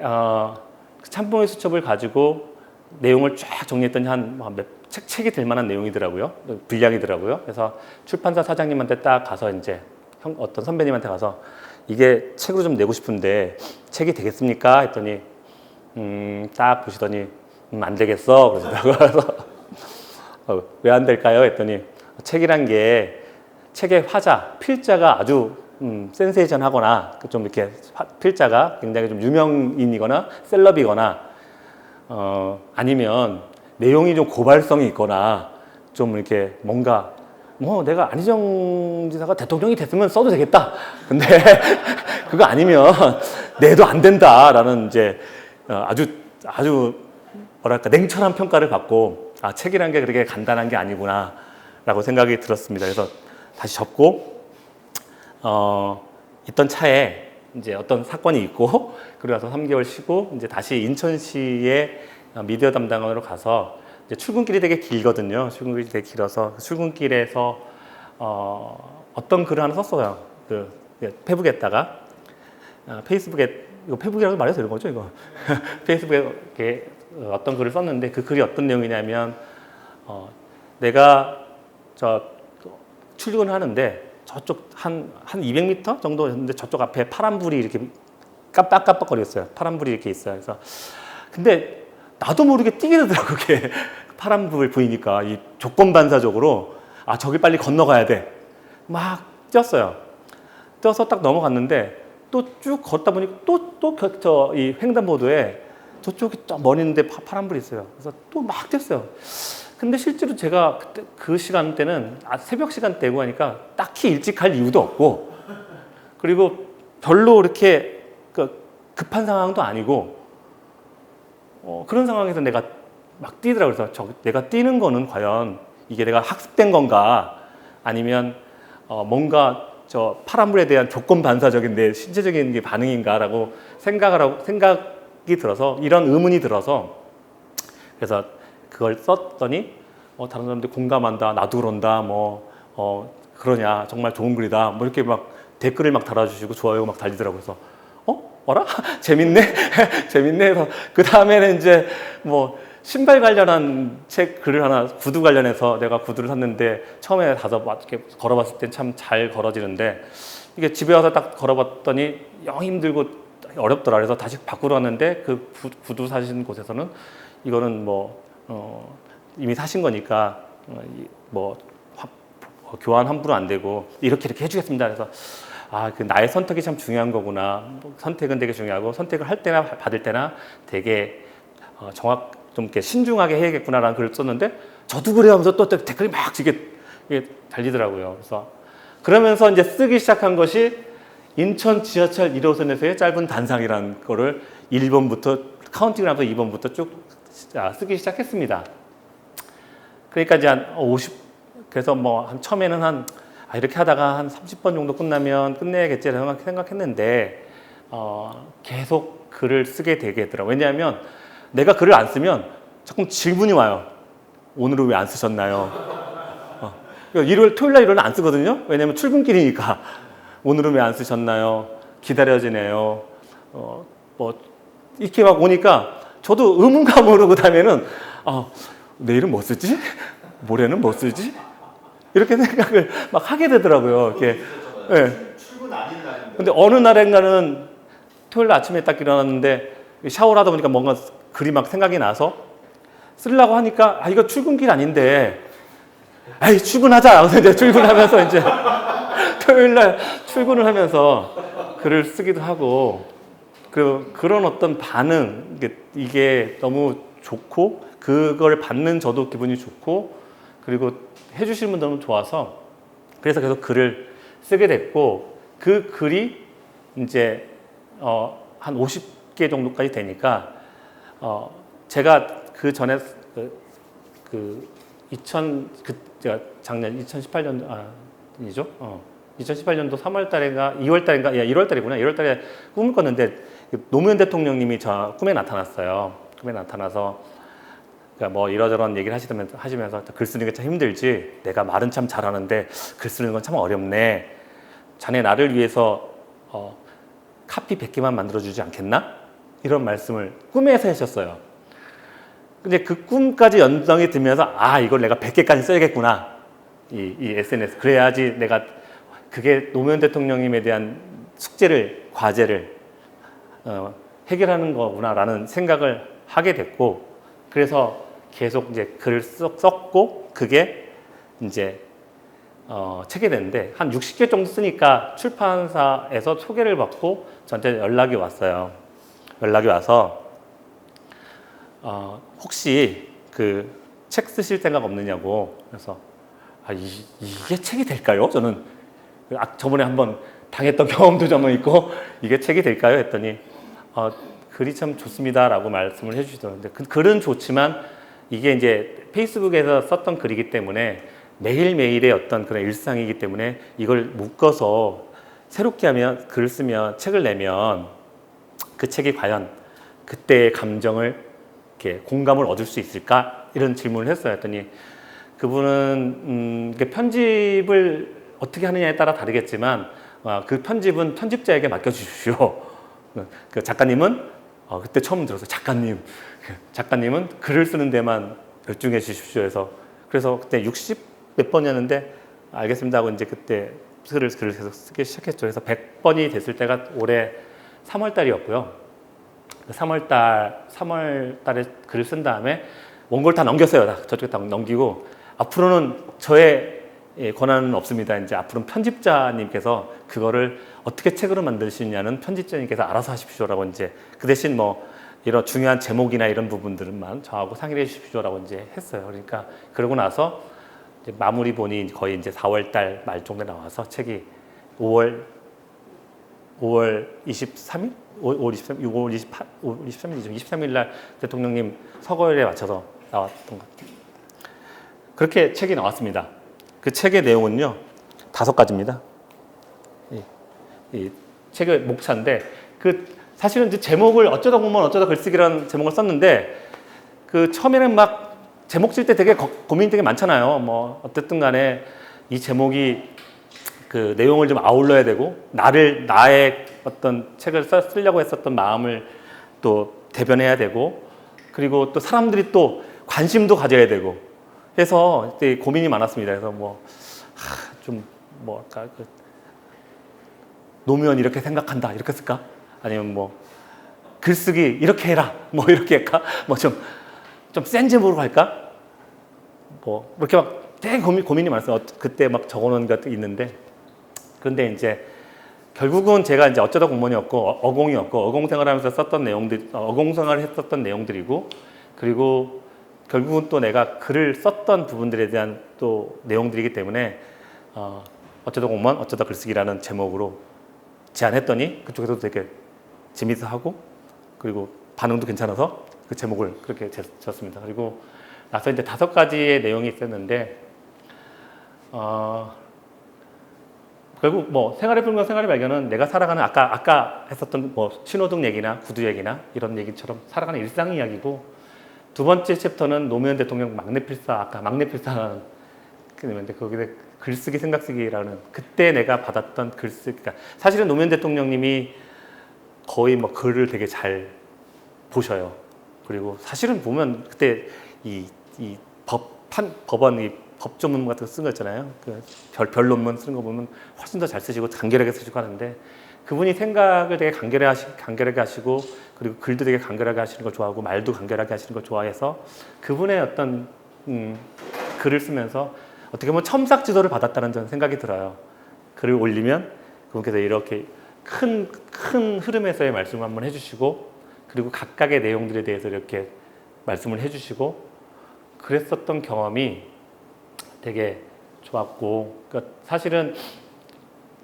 참모의 수첩을 가지고 내용을 쫙 정리했더니 책이 될 만한 내용이더라고요. 분량이더라고요. 그래서 출판사 사장님한테 딱 가서 이제 어떤 선배님한테 가서 이게 책으로 좀 내고 싶은데 책이 되겠습니까? 했더니 딱 보시더니 안 되겠어. 그래서 왜 안 될까요? 했더니 책이란 게 책의 화자, 필자가 아주 센세이션하거나 좀 이렇게 필자가 굉장히 좀 유명인이거나 셀럽이거나 아니면 내용이 좀 고발성이 있거나 좀 이렇게 뭔가 내가 안희정 지사가 대통령이 됐으면 써도 되겠다. 근데 그거 아니면 내도 안 된다라는 이제 아주 뭐랄까 냉철한 평가를 받고 책이란 게 그렇게 간단한 게 아니구나라고 생각이 들었습니다. 그래서 다시 접고 있던 차에 이제 어떤 사건이 있고 그러고 나서 3개월 쉬고 이제 다시 인천시의 미디어 담당원으로 가서 이제 출근길이 되게 길거든요. 출근길이 되게 길어서 출근길에서 어떤 글을 하나 썼어요. 페북에다가 페이스북에 이거 페북이라고 말해도 되는 거죠, 이거? 페이스북에 이렇게 어떤 글을 썼는데 그 글이 어떤 내용이냐면 내가 출근을 하는데 저쪽 한 200m 정도였는데 저쪽 앞에 파란불이 이렇게 깜빡깜빡거렸어요. 파란불이 이렇게 있어요. 그래서 근데 나도 모르게 뛰게 되더라고요. 그게 파란불 보이니까 이 조건반사적으로 저기 빨리 건너가야 돼. 막 뛰었어요. 뛰어서 딱 넘어갔는데 또 쭉 걷다 보니까 또 이 횡단보도에 저쪽에 저 멀리 있는데 파란불이 있어요. 그래서 또 막 뛰었어요. 근데 실제로 제가 그때 그 시간대는 새벽 시간대고 하니까 딱히 일찍 갈 이유도 없고 그리고 별로 이렇게 급한 상황도 아니고 그런 상황에서 내가 막 뛰더라고요. 그래서 내가 뛰는 거는 과연 이게 내가 학습된 건가 아니면 뭔가 저 파란불에 대한 조건 반사적인 내 신체적인 게 반응인가라고 생각이 들어서 이런 의문이 들어서 그래서 그걸 썼더니 다른 사람들이 공감한다, 나도 그런다, 그러냐, 정말 좋은 글이다, 이렇게 막 댓글을 막 달아주시고 좋아요 막 달리더라고요. 그래서 어라? 재밌네? 재밌네? 해서 그 다음에는 이제 신발 관련한 책 글을 하나, 구두 관련해서 내가 구두를 샀는데 처음에 가서 이렇게 걸어봤을 땐 참 잘 걸어지는데 이게 집에 와서 딱 걸어봤더니 영 힘들고 어렵더라. 그래서 다시 바꾸러 왔는데 그 구두 사신 곳에서는 이거는 이미 사신 거니까 교환 함부로 안 되고 이렇게 해주겠습니다. 그래서 그 나의 선택이 참 중요한 거구나. 선택은 되게 중요하고 선택을 할 때나 받을 때나 되게 좀 이렇게 신중하게 해야겠구나라는 글을 썼는데 저도 그래 하면서 또 댓글이 막 이게 달리더라고요. 그래서 그러면서 이제 쓰기 시작한 것이 인천 지하철 1호선에서의 짧은 단상이라는 거를 1번부터 카운팅을 하면서 2번부터 쭉 쓰기 시작했습니다. 그러니까 이제 그래서 처음에는 이렇게 하다가 한 30번 정도 끝나면 끝내야겠지 생각했는데 계속 글을 쓰게 되겠더라고요. 왜냐하면 내가 글을 안 쓰면 자꾸 질문이 와요. 오늘은 왜 안 쓰셨나요? 토요일 날 일요일 안 쓰거든요. 왜냐하면 출근길이니까. 오늘은 왜 안 쓰셨나요? 기다려지네요. 이렇게 막 오니까 저도 의문감으로 그 다음에는 내일은 뭐 쓰지? 모레는 뭐 쓰지? 이렇게 생각을 막 하게 되더라고요. 이렇게. 네. 출근 아닌 날인데. 근데 어느 날인가는 토요일 아침에 딱 일어났는데 샤워를 하다 보니까 뭔가 글이 막 생각이 나서 쓰려고 하니까 이거 출근길 아닌데 출근하자. 그래서 이제 출근하면서 이제 토요일 날 출근을 하면서 글을 쓰기도 하고 그런 어떤 반응 이게 너무 좋고 그걸 받는 저도 기분이 좋고 그리고 해주시는 분들 너무 좋아서 그래서 계속 글을 쓰게 됐고 그 글이 이제 한 50개 정도까지 되니까 제가 그 전에 제가 작년 2018년도 아니죠? 2018년도 3월 달인가 2월 달인가 1월 달이구나. 1월 달에 꿈을 꿨는데 노무현 대통령님이 저 꿈에 나타났어요. 꿈에 나타나서 그러니까 뭐 이러저런 얘기를 하시면서 글 쓰는 게 참 힘들지. 내가 말은 참 잘하는데 글 쓰는 건 참 어렵네. 자네 나를 위해서 카피 100개만 만들어주지 않겠나? 이런 말씀을 꿈에서 하셨어요. 근데 그 꿈까지 연상이 들면서 이걸 내가 100개까지 써야겠구나. 이 SNS. 그래야지 내가 그게 노무현 대통령님에 대한 숙제를, 과제를 해결하는 거구나라는 생각을 하게 됐고, 그래서 계속 이제 글을 썼고, 그게 이제 책이 됐는데, 한 60개 정도 쓰니까 출판사에서 소개를 받고 저한테 연락이 왔어요. 연락이 와서, 혹시 그 책 쓰실 생각 없느냐고. 그래서, 이게 책이 될까요? 저는 저번에 한번 당했던 경험도 좀 있고, 이게 책이 될까요? 했더니, 글이 참 좋습니다라고 말씀을 해주시더라고요. 그 글은 좋지만 이게 이제 페이스북에서 썼던 글이기 때문에 매일매일의 어떤 그런 일상이기 때문에 이걸 묶어서 새롭게 하면 글을 쓰면 책을 내면 그 책이 과연 그때의 감정을 이렇게 공감을 얻을 수 있을까? 이런 질문을 했어요. 했더니 그분은 편집을 어떻게 하느냐에 따라 다르겠지만 그 편집은 편집자에게 맡겨주십시오. 그 작가님은 그때 처음 들었어요. 작가님은 글을 쓰는 데만 열중해 주십시오 해서 그래서 그때 60 몇 번이었는데 알겠습니다 하고 이제 그때 글을 계속 쓰기 시작했죠. 그래서 100번이 됐을 때가 올해 3월 달이었고요. 3월 달에 글을 쓴 다음에 원고를 다 넘겼어요. 저쪽에 다 넘기고 앞으로는 저의 권한은 없습니다. 이제 앞으로는 편집자님께서 그거를 어떻게 책으로 만드시냐는 편집자님께서 알아서 하십시오라고 이제 그 대신 뭐 이런 중요한 제목이나 이런 부분들만 저하고 상의를 해 주십시오라고 이제 했어요. 그러니까 그러고 나서 이제 마무리 본이 거의 이제 4월 달 말 정도에 나와서 책이 5월 23일? 5월 23일이죠. 23일 날 대통령님 서거일에 맞춰서 나왔던 것 같아요. 그렇게 책이 나왔습니다. 그 책의 내용은요, 5가지입니다. 이 책의 목차인데, 사실은 이제 제목을 어쩌다 보면 어쩌다 글쓰기라는 제목을 썼는데, 처음에는 막 제목 쓸 때 되게 고민이 되게 많잖아요. 뭐, 어쨌든 간에 이 제목이 그 내용을 좀 아울러야 되고, 나의 어떤 책을 쓰려고 했었던 마음을 또 대변해야 되고, 그리고 또 사람들이 또 관심도 가져야 되고, 해서 그때 고민이 많았습니다. 그래서 노무현 이렇게 생각한다 이렇게 쓸까? 아니면 뭐 글쓰기 이렇게 해라 뭐 이렇게 할까? 뭐 좀 센 제목으로 갈까? 뭐 이렇게 막 되게 고민이 많았어요. 그때 막 적어놓은 것도 있는데 그런데 이제 결국은 제가 이제 어쩌다 공무원이었고 어공생활하면서 썼던 내용들, 어공생활을 했었던 내용들이고 그리고 결국은 또 내가 글을 썼던 부분들에 대한 또 내용들이기 때문에 어쩌다 공무원, 어쩌다 글쓰기라는 제목으로 제안했더니 그쪽에서도 되게 재밌어하고 그리고 반응도 괜찮아서 그 제목을 그렇게 지었습니다. 그리고 나서 이제 5가지의 내용이 있었는데 결국 뭐 생활의 불과 생활의 발견은 내가 살아가는 아까 했었던 뭐 신호등 얘기나 구두 얘기나 이런 얘기처럼 살아가는 일상 이야기고 두 번째 챕터는 노무현 대통령 막내필사 막내필사라는 그런데 거기에 글쓰기 생각쓰기라는 그때 내가 받았던 글쓰기 그러니까 사실은 노무현 대통령님이 거의 뭐 글을 되게 잘 보셔요. 그리고 사실은 보면 그때 이 법원 이 법조문 같은 거 쓴 거 있잖아요. 그 별론문 쓰는 거 보면 훨씬 더 잘 쓰시고 간결하게 쓰시고 하는데 그분이 생각을 되게 간결하게 하시고 그리고 글도 되게 간결하게 하시는 걸 좋아하고 말도 간결하게 하시는 걸 좋아해서 그분의 어떤 글을 쓰면서 어떻게 보면 첨삭 지도를 받았다는 저는 생각이 들어요. 글을 올리면 그분께서 이렇게 큰 흐름에서의 말씀을 한번 해주시고 그리고 각각의 내용들에 대해서 이렇게 말씀을 해주시고 그랬었던 경험이 되게 좋았고 그러니까 사실은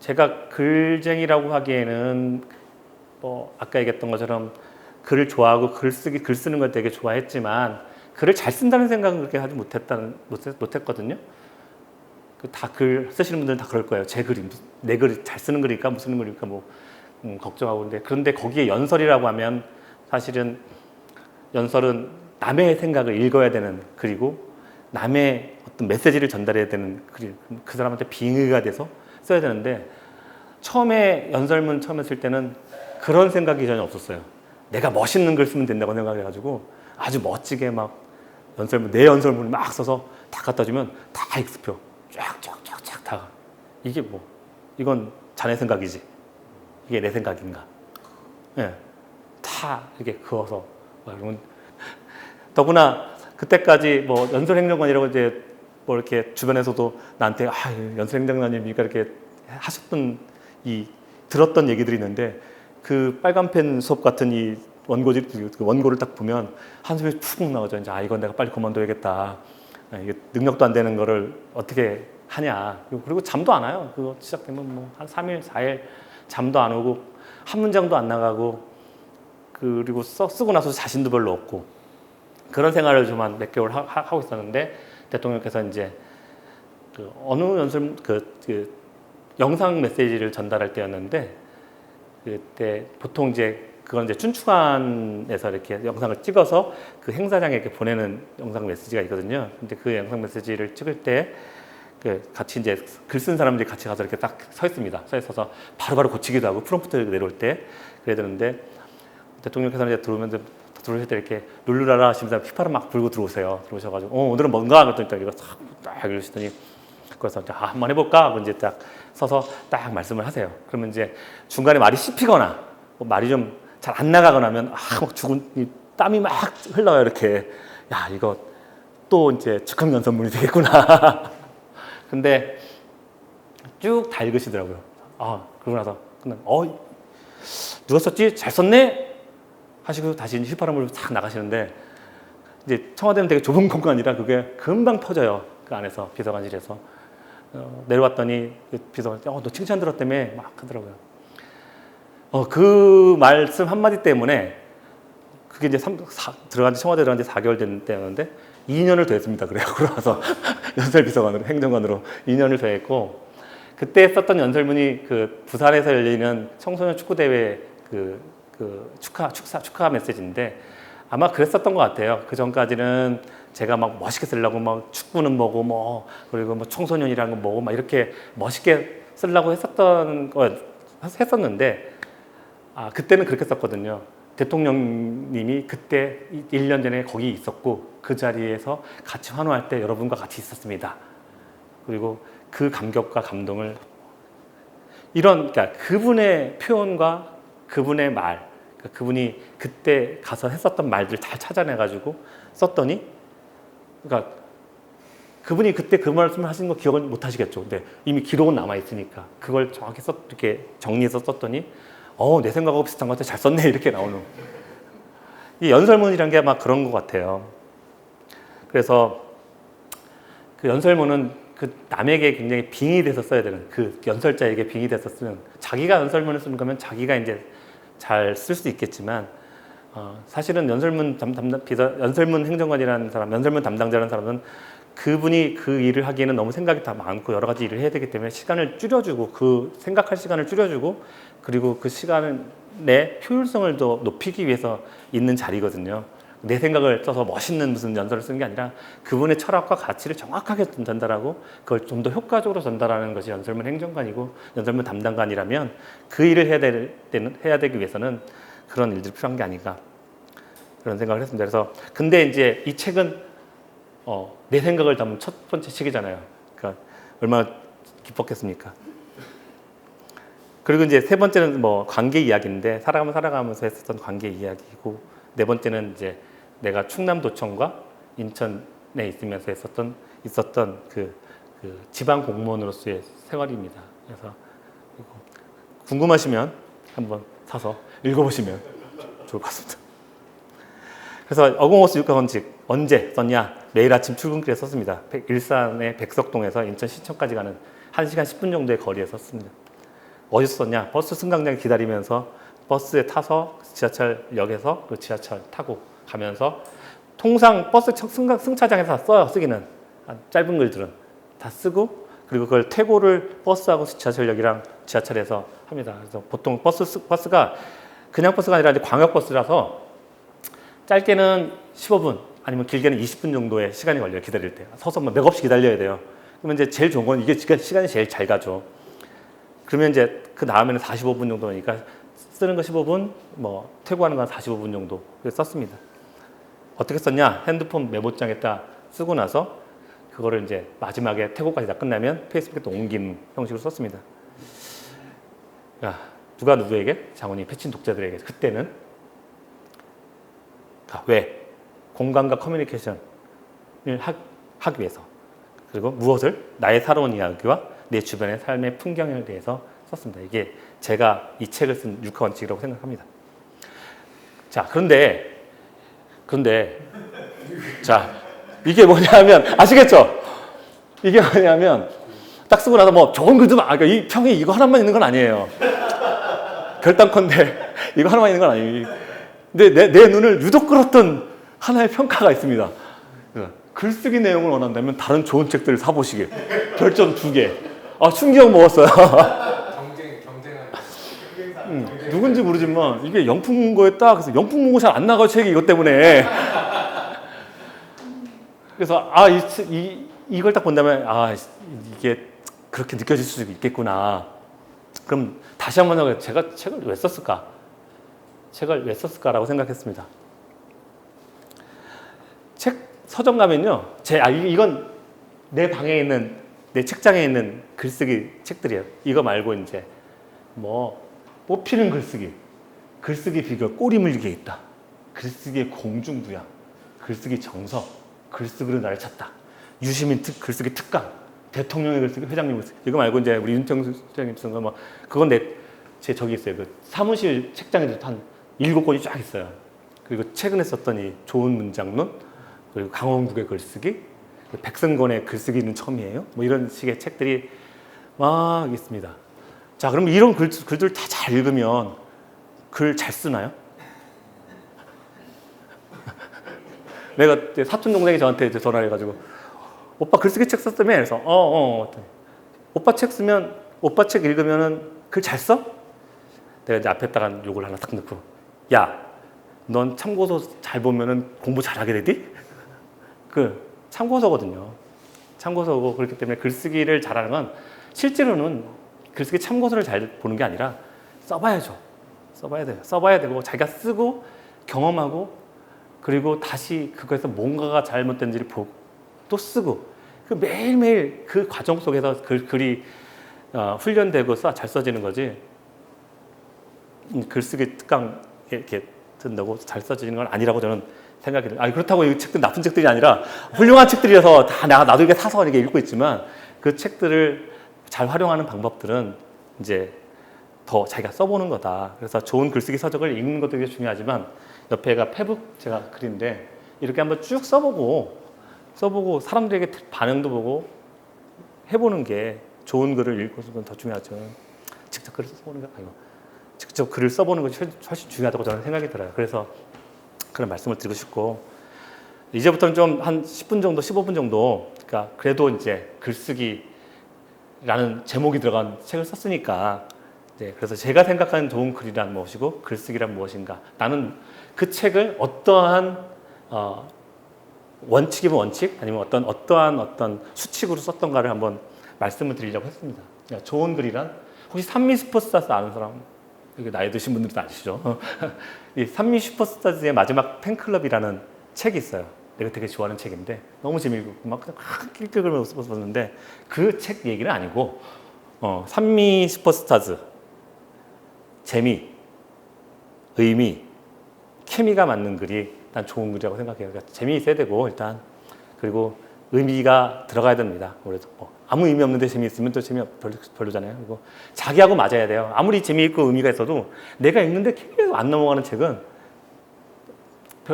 제가 글쟁이라고 하기에는 뭐 아까 얘기했던 것처럼 글을 좋아하고 글 쓰는 걸 되게 좋아했지만 글을 잘 쓴다는 생각은 그렇게 하지 못했거든요. 다 글 쓰시는 분들은 다 그럴 거예요. 제 글이 내 글이 잘 쓰는 글일까 못 쓰는 글일까 뭐 걱정하고 그런데 거기에 연설이라고 하면 사실은 연설은 남의 생각을 읽어야 되는 글이고 남의 어떤 메시지를 전달해야 되는 글이 그 사람한테 빙의가 돼서 써야 되는데 처음에 연설문 처음에 쓸 때는 그런 생각이 전혀 없었어요. 내가 멋있는 글 쓰면 된다고 생각해가지고 아주 멋지게 막 연설문 내 연설문을 막 써서 다 갖다 주면 다 익스표 쫙쫙쫙쫙 다 이게 뭐 이건 자네 생각이지 이게 내 생각인가? 예, 다 이렇게 그어서 그러면 더구나 그때까지 뭐 연설행정관이라고 이제 뭐 이렇게 주변에서도 나한테 연설행정관님이니까 이렇게 하셨던 들었던 얘기들이 있는데 그 빨간펜 수업 같은 이 원고를 딱 보면 한숨이 푹 나오죠. 이제 이건 내가 빨리 그만둬야겠다. 이게 능력도 안 되는 거를 어떻게 하냐. 그리고 잠도 안 와요. 그거 시작되면 뭐 한 3일, 4일 잠도 안 오고 한 문장도 안 나가고 그리고 쓰고 나서 자신도 별로 없고 그런 생활을 좀 한 몇 개월 하고 있었는데 대통령께서 이제 그 어느 연설 그 영상 메시지를 전달할 때였는데 그때 보통 이제 그건 이제 춘추관에서 이렇게 영상을 찍어서 그 행사장에 이렇게 보내는 영상 메시지가 있거든요. 근데 그 영상 메시지를 찍을 때 그 같이 이제 글 쓴 사람들이 같이 가서 이렇게 딱 서 있습니다. 서 있어서 바로바로 고치기도 하고 프롬프트 내려올 때 그래야 되는데 대통령께서 이제 들어오실 때 이렇게 룰루라라 하시면서 휘파람 막 불고 들어오셔가지고 오늘은 뭔가 그랬더니 이거 딱 이러시더니 그래서 한번 해볼까 하고 이제 딱 서서 딱 말씀을 하세요. 그러면 이제 중간에 말이 씹히거나 뭐 말이 좀 잘 안 나가거나 하면 막 죽은 땀이 막 흘러요. 이렇게 야 이거 또 이제 즉흥 연설문이 되겠구나. 근데 쭉 다 읽으시더라고요. 그러고 나서 누가 썼지? 잘 썼네? 하시고 다시 휘파람으로 싹 나가시는데 이제 청와대는 되게 좁은 공간이라 그게 금방 터져요. 그 안에서 비서관실에서 내려왔더니 비서관이 너 칭찬 들었다며 막 하더라고요. 그 말씀 한마디 때문에 그게 이제 들어간 지 청와대 들어간 지 4개월 된 때였는데 2년을 더 했습니다. 그래요. 그러고서 연설비서관으로 행정관으로 2년을 더 했고 그때 썼던 연설문이 그 부산에서 열리는 청소년 축구대회 그 축하 메시지인데 아마 그랬었던 것 같아요. 그 전까지는 제가 막 멋있게 쓰려고 막 축구는 뭐고 뭐 그리고 뭐 청소년이라는 건 뭐고 막 이렇게 멋있게 쓰려고 했었는데 그때는 그렇게 썼거든요. 대통령님이 그때 1년 전에 거기 있었고 그 자리에서 같이 환호할 때 여러분과 같이 있었습니다. 그리고 그 감격과 감동을 그러니까 그분의 표현과 그분의 말 그분이 그때 가서 했었던 말들 다 찾아내가지고 썼더니 그러니까 그분이 그때 그 말씀을 하신 거 기억을 못 하시겠죠. 근데 이미 기록은 남아있으니까 그걸 정확히 이렇게 정리해서 썼더니 내 생각하고 비슷한 것 같아. 잘 썼네. 이렇게 나오는. 이 연설문이란 게 아마 그런 것 같아요. 그래서 그 연설문은 그 남에게 굉장히 빙의돼서 써야 되는 그 연설자에게 빙의돼서 쓰는 자기가 연설문을 쓰는 거면 자기가 이제 잘 쓸 수 있겠지만 사실은 연설문 행정관이라는 사람, 연설문 담당자라는 사람은 그분이 그 일을 하기에는 너무 생각이 다 많고 여러 가지 일을 해야 되기 때문에 시간을 줄여주고 그 생각할 시간을 줄여주고 그리고 그 시간의 효율성을 더 높이기 위해서 있는 자리거든요. 내 생각을 써서 멋있는 무슨 연설을 쓰는 게 아니라 그분의 철학과 가치를 정확하게 전달하고 그걸 좀 더 효과적으로 전달하는 것이 연설문 행정관이고 연설문 담당관이라면 그 일을 해야 되기 위해서는 그런 일들이 필요한 게 아닌가 그런 생각을 했습니다. 그래서 근데 이제 이 책은 내 생각을 담은 첫 번째 책이잖아요. 그러니까 얼마나 기뻤겠습니까? 그리고 이제 세 번째는 뭐 관계 이야기인데 살아가면서 했었던 관계 이야기고 네 번째는 이제 내가 충남도청과 인천에 있으면서 있었던 그 지방 공무원으로서의 생활입니다. 그래서 궁금하시면 한번 사서 읽어보시면 좋을 것 같습니다. 그래서 어공호수 육하원칙 언제 썼냐? 매일 아침 출근길에 썼습니다. 일산의 백석동에서 인천 시청까지 가는 1시간 10분 정도의 거리에 썼습니다. 어디서 썼냐? 버스 승강장 기다리면서 버스에 타서 지하철역에서 그 지하철 타고 가면서 통상 버스 승차장에서 써요. 쓰기는 짧은 글들은 다 쓰고 그리고 그걸 퇴고를 버스하고 지하철역이랑 지하철에서 합니다. 그래서 보통 버스가 그냥 버스가 아니라 이제 광역버스라서 짧게는 15분 아니면 길게는 20분 정도의 시간이 걸려요. 기다릴 때. 서서 뭐 맥없이 기다려야 돼요. 그러면 이제 제일 좋은 건 이게 시간이 제일 잘 가죠. 그러면 이제 그 다음에는 45분 정도니까 쓰는 거 15분, 뭐 퇴고하는 건 45분 정도 썼습니다. 어떻게 썼냐? 핸드폰 메모장에다 쓰고 나서 그거를 이제 마지막에 퇴고까지 다 끝나면 페이스북에 또 옮기는 형식으로 썼습니다. 야, 누가 누구에게? 장훈이 패친 독자들에게. 그때는 왜? 공감과 커뮤니케이션을 하기 위해서. 그리고 무엇을? 나의 살아온 이야기와 내 주변의 삶의 풍경에 대해서 썼습니다. 이게 제가 이 책을 쓴 육하 원칙이라고 생각합니다. 자, 그런데 자, 이게 뭐냐면 아시겠죠? 이게 뭐냐면 딱 쓰고 나서 뭐 좋은 글도 그러니까 이 평이 이거 하나만 있는 건 아니에요. 결단컨대 이거 하나만 있는 건 아니에요. 근데 내 눈을 유독 끌었던 하나의 평가가 있습니다. 글쓰기 내용을 원한다면 다른 좋은 책들을 사보시길. 별점 2개. 아, 충격 먹었어요. 경쟁하는. 누군지 모르지만 이게 영풍문고에 딱 그래서 영풍문고 잘 안 나가요 책이 이것 때문에. 그래서 이걸 딱 본다면 이게 그렇게 느껴질 수도 있겠구나. 그럼 다시 한번 생각해 제가 책을 왜 썼을까? 책을 왜 썼을까라고 생각했습니다. 서점 가면요. 이건 내 방에 있는 내 책장에 있는 글쓰기 책들이에요. 이거 말고 이제 뭐 뽑히는 글쓰기 비결 꼬리 물리게 있다. 글쓰기의 공중부양, 글쓰기 정석, 글쓰기로 나를 찾다. 유시민 글쓰기 특강, 대통령의 글쓰기, 회장님 글쓰기. 이거 말고 이제 우리 윤평 소장님 쓴 거 뭐 그건 제 저기 있어요. 그 사무실 책장에도 한 7권이 쫙 있어요. 그리고 최근에 썼던 이 좋은 문장론, 그리고 강원국의 글쓰기, 백승건의 글쓰기는 처음이에요. 뭐 이런 식의 책들이 막 있습니다. 자, 그럼 이런 글들 다 잘 읽으면 글 잘 쓰나요? 내가 사촌 동생이 저한테 이제 전화를 해가지고 오빠 글쓰기 책 썼다며? 그래서 오빠 책 읽으면은 글 잘 써? 내가 이제 앞에다가 요걸 하나 딱 넣고 야, 넌 참고서 잘 보면은 공부 잘하게 되디? 그 참고서거든요. 참고서고 그렇기 때문에 글쓰기를 잘하는 건 실제로는 글쓰기 참고서를 잘 보는 게 아니라 써봐야죠. 써봐야 돼요. 써봐야 되고 자기가 쓰고 경험하고 그리고 다시 그거에서 뭔가가 잘못된지를 보고 또 쓰고 그 매일매일 그 과정 속에서 글이 훈련되고 잘 써지는 거지. 글쓰기 특강 이렇게 든다고 잘 써지는 건 아니라고 저는 생각이 들어요. 그렇다고 이 책들 나쁜 책들이 아니라 훌륭한 책들이라서 다 나도 이게 사서 이렇게 읽고 있지만 그 책들을 잘 활용하는 방법들은 이제 더 자기가 써보는 거다. 그래서 좋은 글쓰기 서적을 읽는 것도 되게 중요하지만 옆에가 페북 제가 그린데 이렇게 한번 쭉 써보고 사람들에게 반응도 보고 해보는 게 좋은 글을 읽고서는 더 중요하죠. 직접 글을 써보는 게 아니고 직접 글을 써보는 것이 훨씬 중요하다고 저는 생각이 들어요. 그래서 그런 말씀을 드리고 싶고 이제부터는 좀 한 10분 정도, 15분 정도 그러니까 그래도 이제 글쓰기라는 제목이 들어간 책을 썼으니까 그래서 제가 생각하는 좋은 글이란 무엇이고 글쓰기란 무엇인가 나는 그 책을 어떠한 원칙이면 원칙 아니면 어떠한 수칙으로 썼던가를 한번 말씀을 드리려고 했습니다. 그러니까 좋은 글이란 혹시 산미 슈퍼스타즈 아는 사람? 여기 나이 드신 분들도 아시죠? 이 산미 슈퍼스타즈의 마지막 팬클럽이라는 책이 있어요. 내가 되게 좋아하는 책인데 너무 재미있고 막 그냥 낄낄거리면서 썼는데 그 책 얘기는 아니고 산미 슈퍼스타즈 재미, 의미, 케미가 맞는 글이 일단 좋은 글이라고 생각해요. 그러니까 재미있어야 되고 일단 그리고 의미가 들어가야 됩니다. 그래서 아무 의미 없는데 재미있으면 또 별로잖아요. 그리고 자기하고 맞아야 돼요. 아무리 재미있고 의미가 있어도 내가 읽는데 계속 안 넘어가는 책은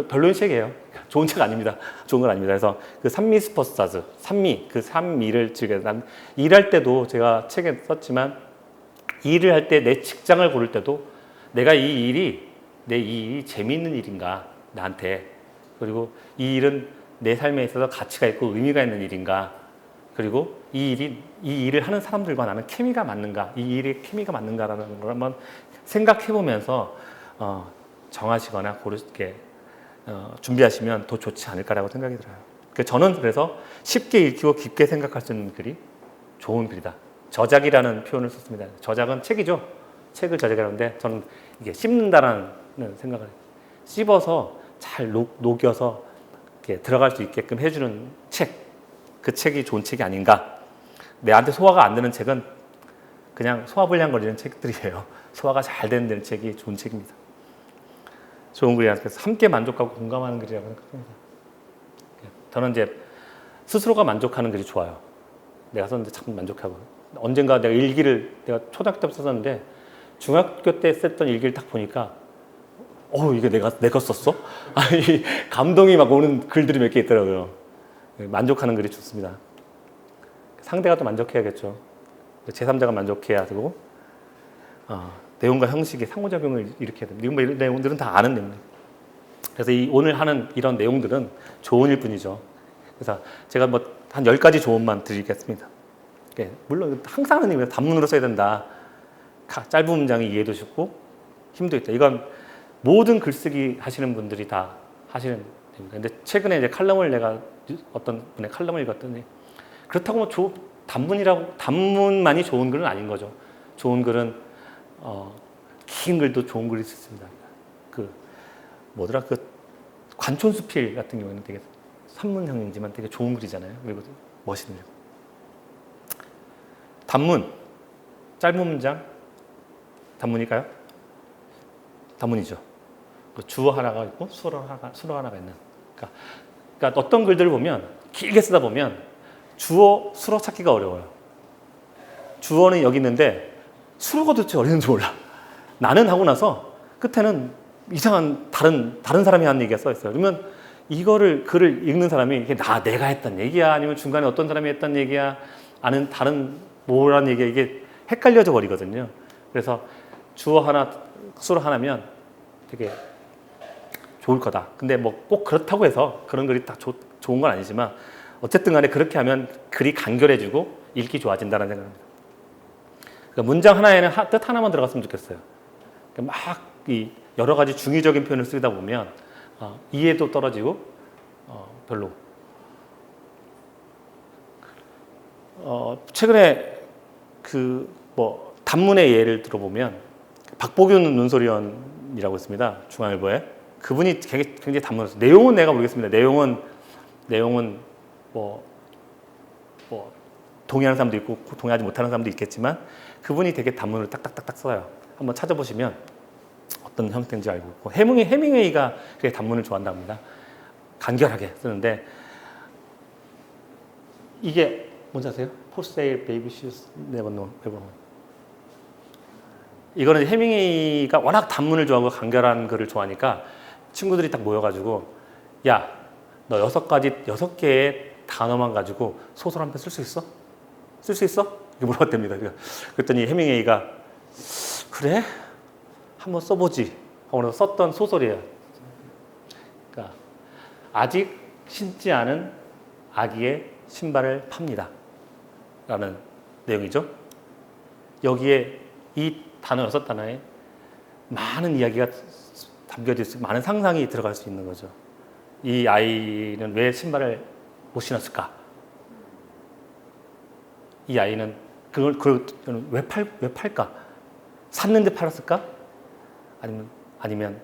별로인 책이에요. 좋은 책 아닙니다. 좋은 건 아닙니다. 그래서 그 산미 슈퍼스타즈, 산미를 즐겨요. 난 일할 때도 제가 책에 썼지만 일을 할 때 내 직장을 고를 때도 내가 이 일이 재미있는 일인가 나한테 그리고 이 일은 내 삶에 있어서 가치가 있고 의미가 있는 일인가 그리고 이 일을 하는 사람들과 나는 케미가 맞는가, 이 일의 케미가 맞는가라는 걸 한번 생각해 보면서 정하시거나 고르게 준비하시면 더 좋지 않을까라고 생각이 들어요. 저는 그래서 쉽게 읽히고 깊게 생각할 수 있는 글이 좋은 글이다. 저작이라는 표현을 썼습니다. 저작은 책이죠. 책을 저작하는데 저는 이게 씹는다라는 생각을 해요. 씹어서 잘 녹여서 이렇게 들어갈 수 있게끔 해주는 책. 그 책이 좋은 책이 아닌가. 내한테 소화가 안 되는 책은 그냥 소화불량거리는 책들이에요. 소화가 잘 되는 책이 좋은 책입니다. 좋은 글이라서 함께 만족하고 공감하는 글이라고 생각합니다. 저는 이제 스스로가 만족하는 글이 좋아요. 내가 썼는데 참 만족하고. 언젠가 내가 일기를 내가 초등학교 때 썼었는데 중학교 때 썼던 일기를 딱 보니까 이게 내가 썼어? 아니, 감동이 막 오는 글들이 몇 개 있더라고요. 만족하는 글이 좋습니다. 상대가 또 만족해야겠죠. 제3자가 만족해야 되고 내용과 형식의 상호작용을 일으켜야 됩니다. 이런 내용들은 다 아는 내용이에요. 그래서 오늘 하는 이런 내용들은 조언일 뿐이죠. 그래서 제가 한 10가지 조언만 드리겠습니다. 물론 항상 하는 얘기입니다. 단문으로 써야 된다. 짧은 문장이 이해도 쉽고 힘도 있다. 이건 모든 글쓰기 하시는 분들이 다 하시는 내용입니다. 근데 최근에 이제 내가 어떤 분의 칼럼을 읽었더니 그렇다고 단문만이 좋은 글은 아닌 거죠. 좋은 글은 긴 글도 좋은 글이 있습니다. 관촌수필 같은 경우에는 되게 산문형이지만 되게 좋은 글이잖아요. 그리고 멋있는 글. 단문, 짧은 문장, 단문일까요? 단문이죠. 주어 하나가 있고 수어 하나가 있는. 그러니까 어떤 글들을 보면 길게 쓰다 보면 주어, 수어 찾기가 어려워요. 주어는 여기 있는데 수어가 도대체 어디 있는지 몰라. 나는 하고 나서 끝에는 이상한 다른 사람이 하는 얘기가 써 있어요. 그러면 이거를 글을 읽는 사람이 이게 내가 했던 얘기야, 아니면 중간에 어떤 사람이 했던 얘기야, 아는 다른 뭐라는 얘기야, 이게 헷갈려져 버리거든요. 그래서 주어 하나, 수어 하나면 되게 좋을 거다. 근데 꼭 그렇다고 해서 그런 글이 다 좋은 건 아니지만 어쨌든 간에 그렇게 하면 글이 간결해지고 읽기 좋아진다는 생각입니다. 그러니까 문장 하나에는 뜻 하나만 들어갔으면 좋겠어요. 그러니까 막 여러 가지 중의적인 표현을 쓰다 보면 이해도 떨어지고 별로. 최근에 단문의 예를 들어보면 박보균 논설위원이라고 있습니다. 중앙일보에. 그분이 굉장히 단문을 써요. 내용은 내가 모르겠습니다. 내용은 동의하는 사람도 있고 동의하지 못하는 사람도 있겠지만 그분이 되게 단문을 딱딱딱딱 써요. 한번 찾아보시면 어떤 형태인지 알고 있고 해밍웨이가 되게 단문을 좋아한다고 합니다. 간결하게 쓰는데 이게 뭔지 아세요? For sale, baby shoes, never known. 이거는 해밍웨이가 워낙 단문을 좋아하고 간결한 글을 좋아하니까 친구들이 딱 모여가지고 야, 너 6개의 단어만 가지고 소설 한 편 쓸 수 있어? 쓸 수 있어? 이렇게 물어봤답니다. 그랬더니 해밍웨이가 그래? 한번 써보지 하고 나서 썼던 소설이에요. 그러니까 아직 신지 않은 아기의 신발을 팝니다 라는 내용이죠. 여기에 이 단어 6단어에 많은 이야기가 담겨져 있고 많은 상상이 들어갈 수 있는 거죠. 이 아이는 왜 신발을 못 신었을까? 이 아이는 그걸 왜 팔까? 샀는데 팔았을까? 아니면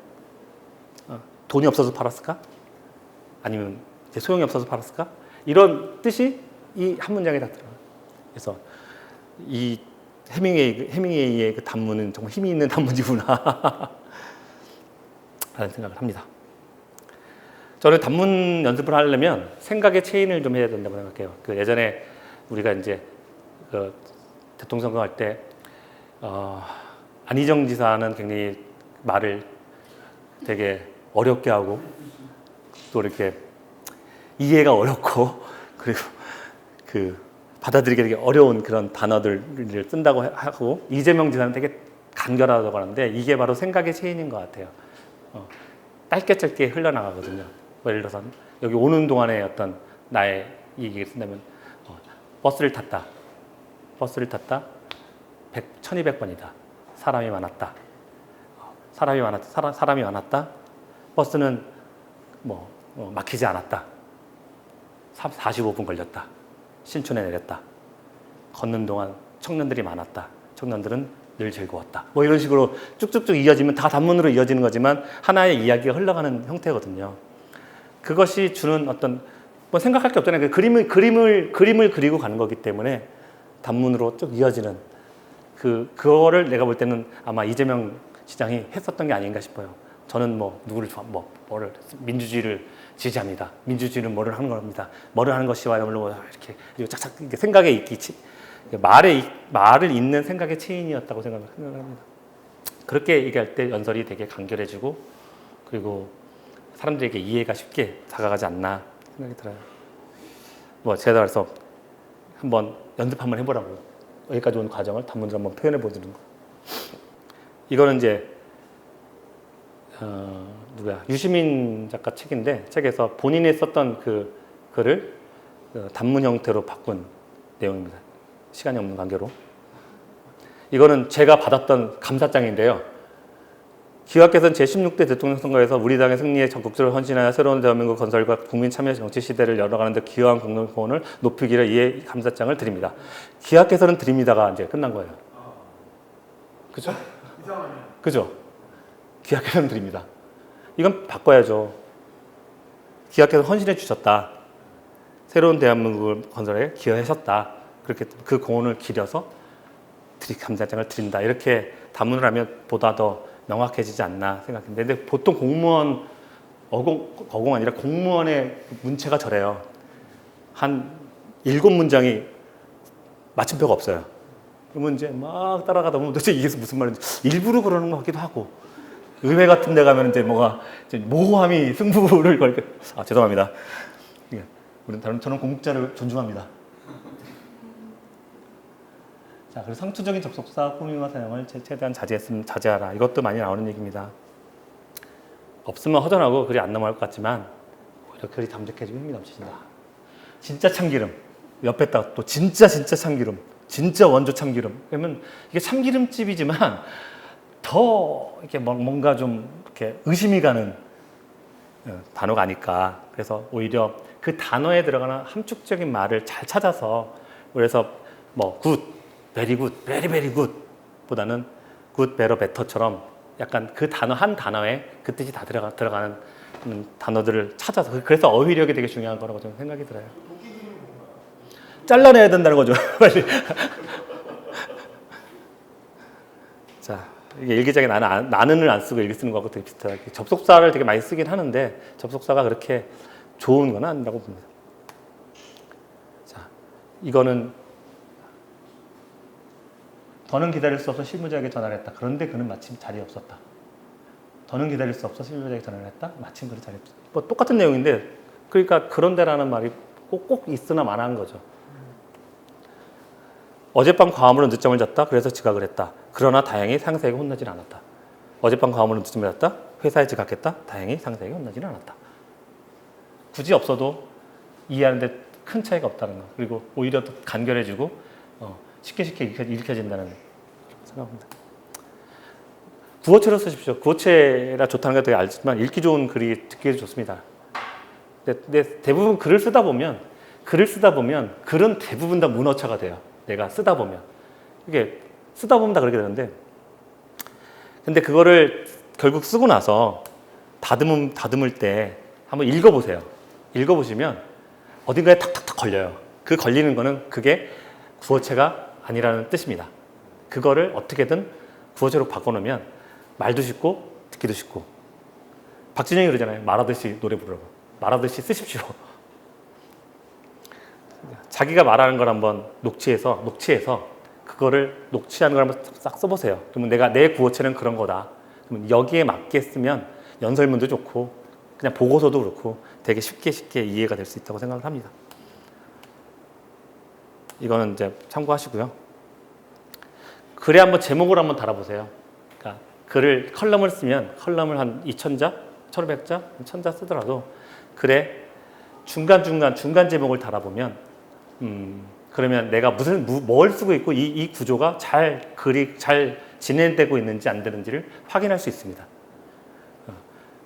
돈이 없어서 팔았을까? 아니면 소용이 없어서 팔았을까? 이런 뜻이 이 한 문장에 다 들어요. 그래서 이 해밍웨이의 그 단문은 정말 힘이 있는 단문이구나 라는 생각을 합니다. 저는 단문 연습을 하려면 생각의 체인을 좀 해야 된다고 생각해요. 예전에 우리가 이제 대통령 선거할 때 안희정 지사는 굉장히 말을 되게 어렵게 하고 또 이렇게 이해가 어렵고 그리고 받아들이기 되게 어려운 그런 단어들을 쓴다고 하고 이재명 지사는 되게 간결하다고 하는데 이게 바로 생각의 체인인 것 같아요. 짧게 흘러나가거든요. 예를 들어서 여기 오는 동안에 어떤 나의 얘기를 쓴다면 버스를 탔다. 버스를 탔다. 1200번이다. 사람이 많았다. 사람이 많았다. 버스는 막히지 않았다. 45분 걸렸다. 신촌에 내렸다. 걷는 동안 청년들이 많았다. 청년들은 늘 즐거웠다. 뭐 이런 식으로 쭉쭉쭉 이어지면 다 단문으로 이어지는 거지만 하나의 이야기가 흘러가는 형태거든요. 그것이 주는 어떤 뭐 생각할 게 없잖아요. 그림을 그리고 가는 거기 때문에 단문으로 쭉 이어지는 그거를 내가 볼 때는 아마 이재명 시장이 했었던 게 아닌가 싶어요. 저는 뭐를 민주주의를 지지합니다. 민주주의는 뭐를 하는 겁니다. 뭐를 하는 것이와요. 이렇게 착착 생각에 있기 말을 잇는 생각의 체인이었다고 생각합니다. 그렇게 얘기할 때 연설이 되게 간결해지고 그리고 사람들에게 이해가 쉽게 다가가지 않나 생각이 들어요. 제가 그래서 한번 연습 한번 해보라고 여기까지 온 과정을 단문으로 한번 표현해 보는 거. 이거는 이제 유시민 작가 책에서 본인이 썼던 그 글을 단문 형태로 바꾼 내용입니다. 시간이 없는 관계로. 이거는 제가 받았던 감사장인데요. 기각께서는 제16대 대통령 선거에서 우리 당의 승리에 적극적으로 헌신하여 새로운 대한민국 건설과 국민 참여 정치 시대를 열어가는 데 기여한 공헌을 높이기를 이에 감사장을 드립니다. 기각께서는 드립니다가 이제 끝난 거예요. 그죠? 그죠? 기각께서는 드립니다. 이건 바꿔야죠. 기각께서 헌신해 주셨다. 새로운 대한민국 건설에 기여하셨다. 그렇게 그 공헌을 기려서 감사장을 드린다. 이렇게 단문을 하면 보다 더 명확해지지 않나 생각합니다. 근데 보통 공무원, 어공 아니라 공무원의 문체가 저래요. 한 7문장이 맞춤표가 없어요. 그러면 이제 막 따라가다 보면 도대체 이게 무슨 말인지 일부러 그러는 것 같기도 하고 의회 같은 데 가면 이제 뭐가 이제 모호함이 승부를 걸게. 죄송합니다. 저는 공직자를 존중합니다. 자, 그리고 상투적인 접속사 꾸밈과 사용을 최대한 자제하라. 이것도 많이 나오는 얘기입니다. 없으면 허전하고 글이 안 넘어갈 것 같지만 오히려 글이 담백해지고 힘이 넘치신다. 진짜 참기름. 옆에다가 또 진짜 참기름. 진짜 원조 참기름. 그러면 이게 참기름집이지만 더 이렇게 뭔가 좀 이렇게 의심이 가는 단어가 아닐까. 그래서 오히려 그 단어에 들어가는 함축적인 말을 잘 찾아서 그래서 굿, 베리 굿, 베리 베리 굿 보다는 굿, 베러, 베터처럼 약간 그 단어 한 단어에 그 뜻이 다 들어가는 단어들을 찾아서 그래서 어휘력이 되게 중요한 거라고 저는 생각이 들어요. 잘라내야 된다는 거죠. 빨리. 자, 이게 일기장에 나는을 안 쓰고 일기 쓰는 거하고 되게 비슷하게 접속사를 되게 많이 쓰긴 하는데 접속사가 그렇게 좋은 건 아니라고 봅니다. 자, 이거는 더는 기다릴 수 없어 실무자에게 전화를 했다. 그런데 그는 마침 자리에 없었다. 더는 기다릴 수 없어 실무자에게 전화를 했다. 마침 그는 자리에 없었다. 똑같은 내용인데 그러니까 그런데라는 말이 꼭 있으나 마나한 거죠. 어젯밤 과음으로 늦잠을 잤다. 그래서 지각을 했다. 그러나 다행히 상사에게 혼나질 않았다. 어젯밤 과음으로 늦잠을 잤다. 회사에 지각했다. 다행히 상사에게 혼나질 않았다. 굳이 없어도 이해하는데 큰 차이가 없다는 거. 그리고 오히려 더 간결해지고 쉽게 읽혀진다는 생각합니다. 구어체로 쓰십시오. 구어체라 좋다는 게 되게 알지만 읽기 좋은 글이 듣기 좋습니다. 근데 대부분 글을 쓰다 보면 글은 대부분 다 문어체가 돼요. 내가 쓰다 보면 이게 쓰다 보면 다 그렇게 되는데 근데 그거를 결국 쓰고 나서 다듬을 때 한번 읽어보세요. 읽어보시면 어딘가에 탁탁탁 걸려요. 그 걸리는 거는 그게 구어체가 아니라는 뜻입니다. 그거를 어떻게든 구어체로 바꿔놓으면 말도 쉽고 듣기도 쉽고 박진영이 그러잖아요. 말하듯이 노래 부르라고. 말하듯이 쓰십시오. 자기가 말하는 걸 한번 녹취해서 그거를 녹취하는 걸 한번 싹 써보세요. 그러면 내 구어체는 그런 거다. 그러면 여기에 맞게 쓰면 연설문도 좋고 그냥 보고서도 그렇고 되게 쉽게 이해가 될 수 있다고 생각을 합니다. 이거는 이제 참고하시고요. 글에 한번 제목을 한번 달아보세요. 그러니까 글을 컬럼을 쓰면 컬럼을 한 2,000자, 1,500자, 1,000자 쓰더라도 글에 중간 제목을 달아보면 그러면 내가 뭘 쓰고 있고 이 구조가 잘 진행되고 있는지 안 되는지를 확인할 수 있습니다.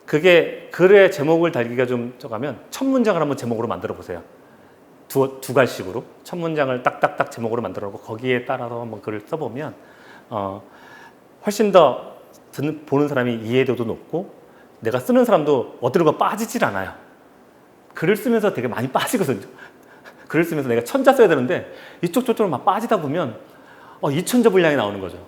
그게 글의 제목을 달기가 좀 적으면 첫 문장을 한번 제목으로 만들어 보세요. 두 갈씩으로 첫 문장을 딱딱딱 제목으로 만들어 놓고 거기에 따라서 한번 글을 써보면 훨씬 더 보는 사람이 이해도도 높고 내가 쓰는 사람도 어디로 빠지질 않아요. 글을 쓰면서 되게 많이 빠지거든요. 글을 쓰면서 내가 천자 써야 되는데 이쪽 저쪽으로 막 빠지다 보면 이천자 분량이 나오는 거죠.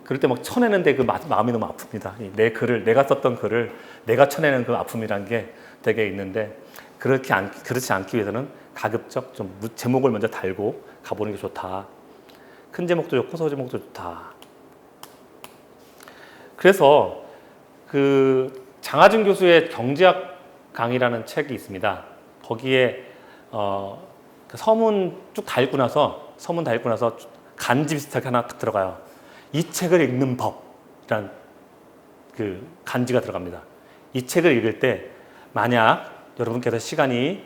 그럴 때 막 쳐내는데 그 마음이 너무 아픕니다. 내가 썼던 글을 내가 쳐내는 그 아픔이란 게 되게 있는데 그렇지 않기 위해서는 가급적 좀 제목을 먼저 달고 가보는 게 좋다. 큰 제목도 좋고 소제목도 좋다. 그래서 그 장하준 교수의 경제학 강의라는 책이 있습니다. 거기에 서문 쭉 다 읽고 나서 간지 비슷하게 하나 딱 들어가요. 이 책을 읽는 법이란 그 간지가 들어갑니다. 이 책을 읽을 때 만약 여러분께서 시간이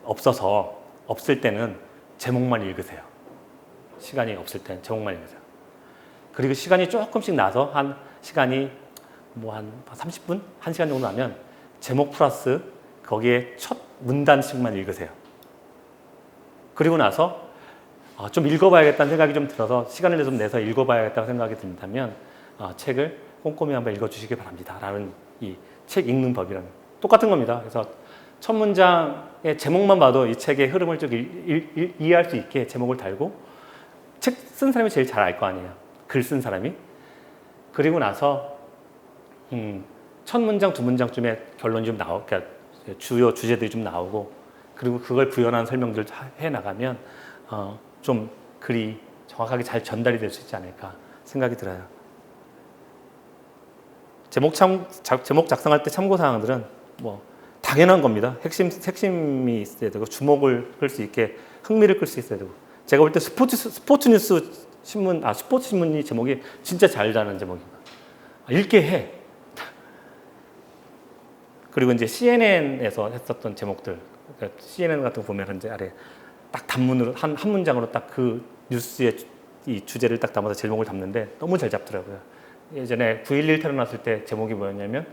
없을 때는 제목만 읽으세요. 시간이 없을 때는 제목만 읽으세요. 그리고 시간이 조금씩 나서 한 시간이 한 30분? 1시간 정도 나면 제목 플러스 거기에 첫 문단씩만 읽으세요. 그리고 나서 좀 읽어봐야겠다는 생각이 좀 들어서 시간을 좀 내서 읽어봐야겠다고 생각이 든다면 책을 꼼꼼히 한번 읽어주시기 바랍니다. 라는 이 책 읽는 법이라는 똑같은 겁니다. 그래서 첫 문장의 제목만 봐도 이 책의 흐름을 쭉 이해할 수 있게 제목을 달고 책 쓴 사람이 제일 잘 알 거 아니에요. 글 쓴 사람이. 그리고 나서 첫 문장, 두 문장쯤에 결론이 좀 그러니까 주요 주제들이 좀 나오고 그리고 그걸 부연한 설명들을 해나가면 좀 글이 정확하게 잘 전달이 될 수 있지 않을까 생각이 들어요. 제목 작성할 때 참고사항들은 당연한 겁니다. 핵심이 있어야 되고 주목을 끌 수 있게 흥미를 끌 수 있어야 되고 제가 볼 때 스포츠 뉴스 신문, 스포츠 신문이 제목이 진짜 잘 자는 제목입니다. 읽게 해. 그리고 이제 CNN에서 했었던 제목들, 그러니까 CNN 같은 거 보면 이제 아래 딱 단문으로 한 문장으로 딱 그 뉴스의 이 주제를 딱 담아서 제목을 담는데 너무 잘 잡더라고요. 예전에 9.11 테러 났을 때 제목이 뭐였냐면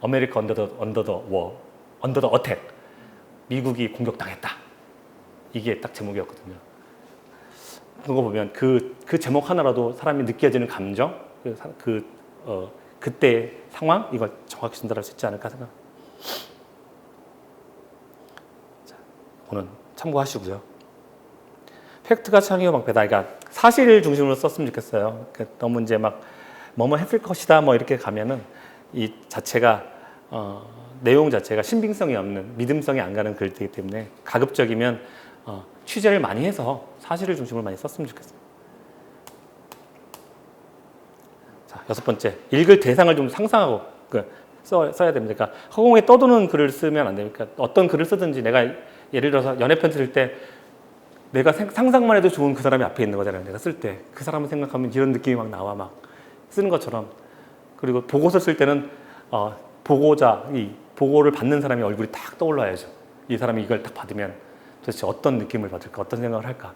아메리카 언더 더 어택. 미국이 공격당했다. 이게 딱 제목이었거든요. 그거 보면 그 제목 하나라도 사람이 느껴지는 감정, 그때의 상황 이걸 정확히 전달할 수 있지 않을까 생각. 자, 오늘 참고하시고요. 팩트가 창의어 방패다. 그러니까 사실 중심으로 썼으면 좋겠어요. 너무 이제 막 뭐뭐 했을 것이다 이렇게 가면은 이 자체가 내용 자체가 신빙성이 없는 믿음성이 안 가는 글이기 때문에 가급적이면 취재를 많이 해서 사실을 중심으로 많이 썼으면 좋겠어요. 자, 6번째, 읽을 대상을 좀 상상하고 써야 됩니다. 그러니까 허공에 떠도는 글을 쓰면 안 됩니까? 어떤 글을 쓰든지 내가 예를 들어서 연애편 쓸 때 내가 상상만 해도 좋은 그 사람이 앞에 있는 거잖아요. 내가 쓸 때 그 사람을 생각하면 이런 느낌이 막 나와 막 쓰는 것처럼. 그리고 보고서 쓸 때는 이 보고를 받는 사람의 얼굴이 딱 떠올라야죠. 이 사람이 이걸 딱 받으면 도대체 어떤 느낌을 받을까, 어떤 생각을 할까.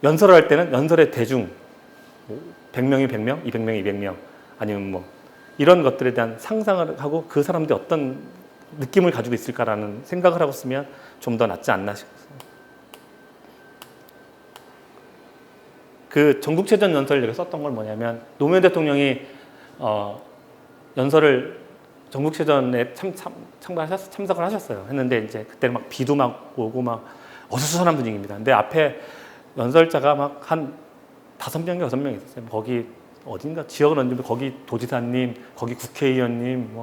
연설을 할 때는 연설의 대중, 100명이 100명, 200명이 200명, 아니면 이런 것들에 대한 상상을 하고 그 사람들이 어떤 느낌을 가지고 있을까라는 생각을 하고 쓰면 좀 더 낫지 않나 싶어요. 그 전국체전 연설을 제가 썼던 걸 뭐냐면 노무현 대통령이 연설을 전국체전에 참석을 하셨어요. 했는데 이제 그때는 막 비도 막 오고 막 어수선한 분위기입니다. 근데 앞에 연설자가 막 한 5명, 6명 있었어요. 거기 어딘가 지역을 얹으면 거기 도지사님, 거기 국회의원님,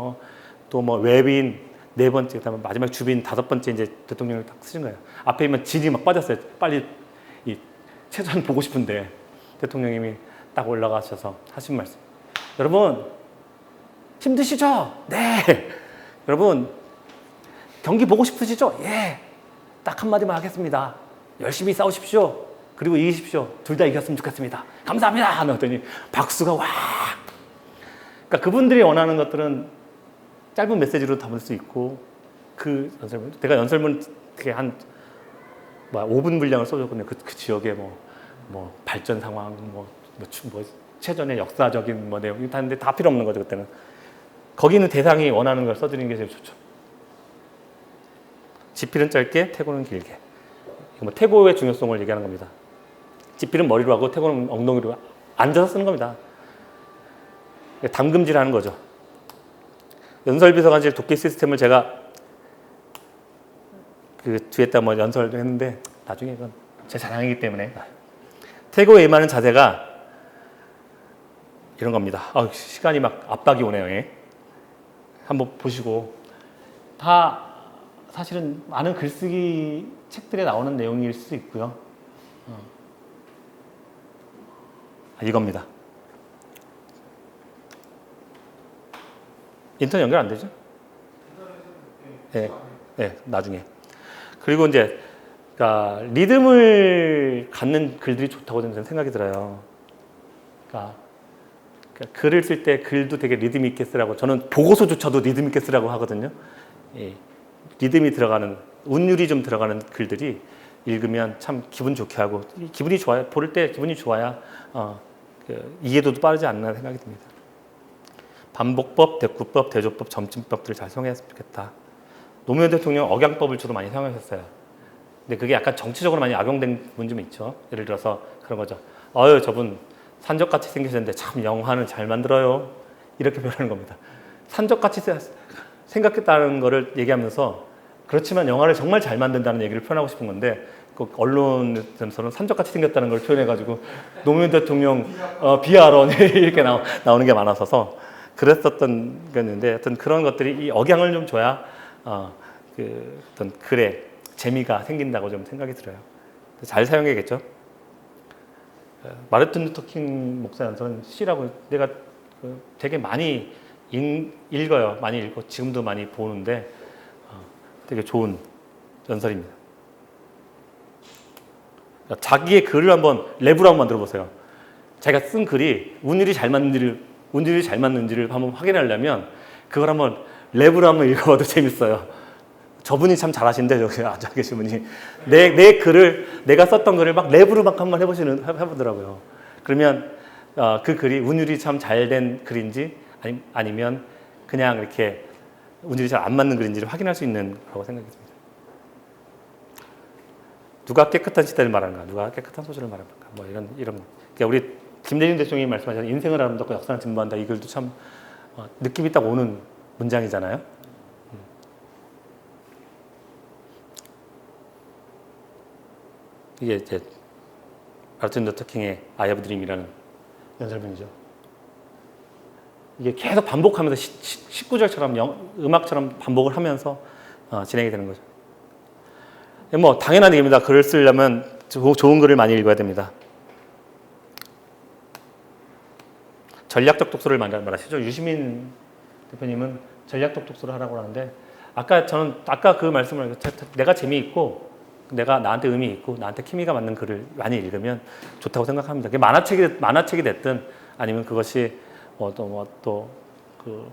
또 외빈 4번째, 그다음에 마지막 주빈 5번째 이제 대통령을 딱 쓰신 거예요. 앞에 있면 진이 막 빠졌어요. 빨리 이 체전 보고 싶은데 대통령님이 딱 올라가셔서 하신 말씀. 여러분 힘드시죠? 네. 여러분 경기 보고 싶으시죠? 예. 딱 한마디만 하겠습니다. 열심히 싸우십시오. 그리고 이기십시오. 둘 다 이겼으면 좋겠습니다. 감사합니다. 하더니 박수가 와. 그러니까 그분들이 원하는 것들은 짧은 메시지로 담을 수 있고 그 연설문, 내가 연설문 어떻게 한 5분 분량을 써줬거든요. 그 지역의 뭐 발전 상황, 뭐 최전의 역사적인 뭐 내용 다 하는데 다 필요 없는 거죠 그때는. 거기는 대상이 원하는 걸 써드리는 게 제일 좋죠. 지필은 짧게, 태고는 길게. 뭐 태고의 중요성을 얘기하는 겁니다. 지필은 머리로 하고 태고는 엉덩이로 앉아서 쓰는 겁니다. 담금질하는 거죠. 연설비서관실 독기 시스템을 제가 그 뒤에다 뭐 연설도 했는데 나중에 이건 제 자랑이기 때문에 태고에 임하는 자세가 이런 겁니다. 시간이 막 압박이 오네요. 예. 한번 보시고 다 사실은 많은 글쓰기 책들에 나오는 내용일 수 있고요. 이겁니다. 인터넷 연결 안 되죠? 네, 네, 나중에. 그리고 이제 그러니까 리듬을 갖는 글들이 좋다고 저는 생각이 들어요. 그러니까 글을 쓸 때 글도 되게 리듬 있게 쓰라고, 저는 보고서조차도 리듬 있게 쓰라고 하거든요. 예, 리듬이 들어가는, 운율이 좀 들어가는 글들이 읽으면 참 기분 좋게 하고 기분이 좋아요. 볼 때 기분이 좋아야 이해도도 빠르지 않나 생각이 듭니다. 반복법, 대꾸법, 대조법, 점진법들을 잘 사용했으면 좋겠다. 노무현 대통령 억양법을 주로 많이 사용하셨어요. 근데 그게 약간 정치적으로 많이 악용된 부분 좀 있죠. 예를 들어서 그런 거죠. 저분 산적같이 생기셨는데 참 영화는 잘 만들어요. 이렇게 표현하는 겁니다. 산적같이 생각했다는 거를 얘기하면서 그렇지만 영화를 정말 잘 만든다는 얘기를 표현하고 싶은 건데 그 언론에서는 산적같이 생겼다는 걸 표현해가지고 노무현 대통령 비하론 이렇게 나오는 게 많아서 그랬었던 거였는데 하여튼 그런 것들이 이 억양을 좀 줘야 그 어떤 글에 재미가 생긴다고 좀 생각이 들어요. 잘 사용해야겠죠. 마르틴 루터 킹 목사 연설은 시라고 내가 되게 많이 읽어요. 많이 읽고 지금도 많이 보는데 되게 좋은 연설입니다. 자기의 글을 한번 랩으로 한번 만들어 보세요. 자기가 쓴 글이 운율이 잘 맞는지를 한번 확인하려면 그걸 한번 랩으로 한번 읽어봐도 재밌어요. 저분이 참 잘하신데 여기 앉아 계신 분이 내 글을 내가 썼던 글을 막 랩으로 막 한번 해보더라고요. 그러면 그 글이 운율이 참 잘 된 글인지 아니면 그냥 이렇게 운율이 잘 안 맞는 글인지를 확인할 수 있는 거라고 생각했습니다. 누가 깨끗한 시대를 말하는가, 누가 깨끗한 소설을 말하는가, 뭐 이런 그러니까 우리 김대중 대통령이 말씀하신 인생을 아름답고 역사는 진보한다 이 글도 참 느낌이 딱 오는 문장이잖아요. 이게 이제 마르틴 루터 킹의 I Have Dream이라는 연설문이죠. 이게 계속 반복하면서 19절처럼 음악처럼 반복을 하면서 진행이 되는 거죠. 뭐 당연한 얘기입니다. 글을 쓰려면 좋은 글을 많이 읽어야 됩니다. 전략적 독서를 말하시죠. 유시민 대표님은 전략적 독서를 하라고 하는데 아까 그 말씀을 내가 재미있고 내가 나한테 의미 있고 나한테 케미가 맞는 글을 많이 읽으면 좋다고 생각합니다. 그게 만화책이 됐든 아니면 그것이 그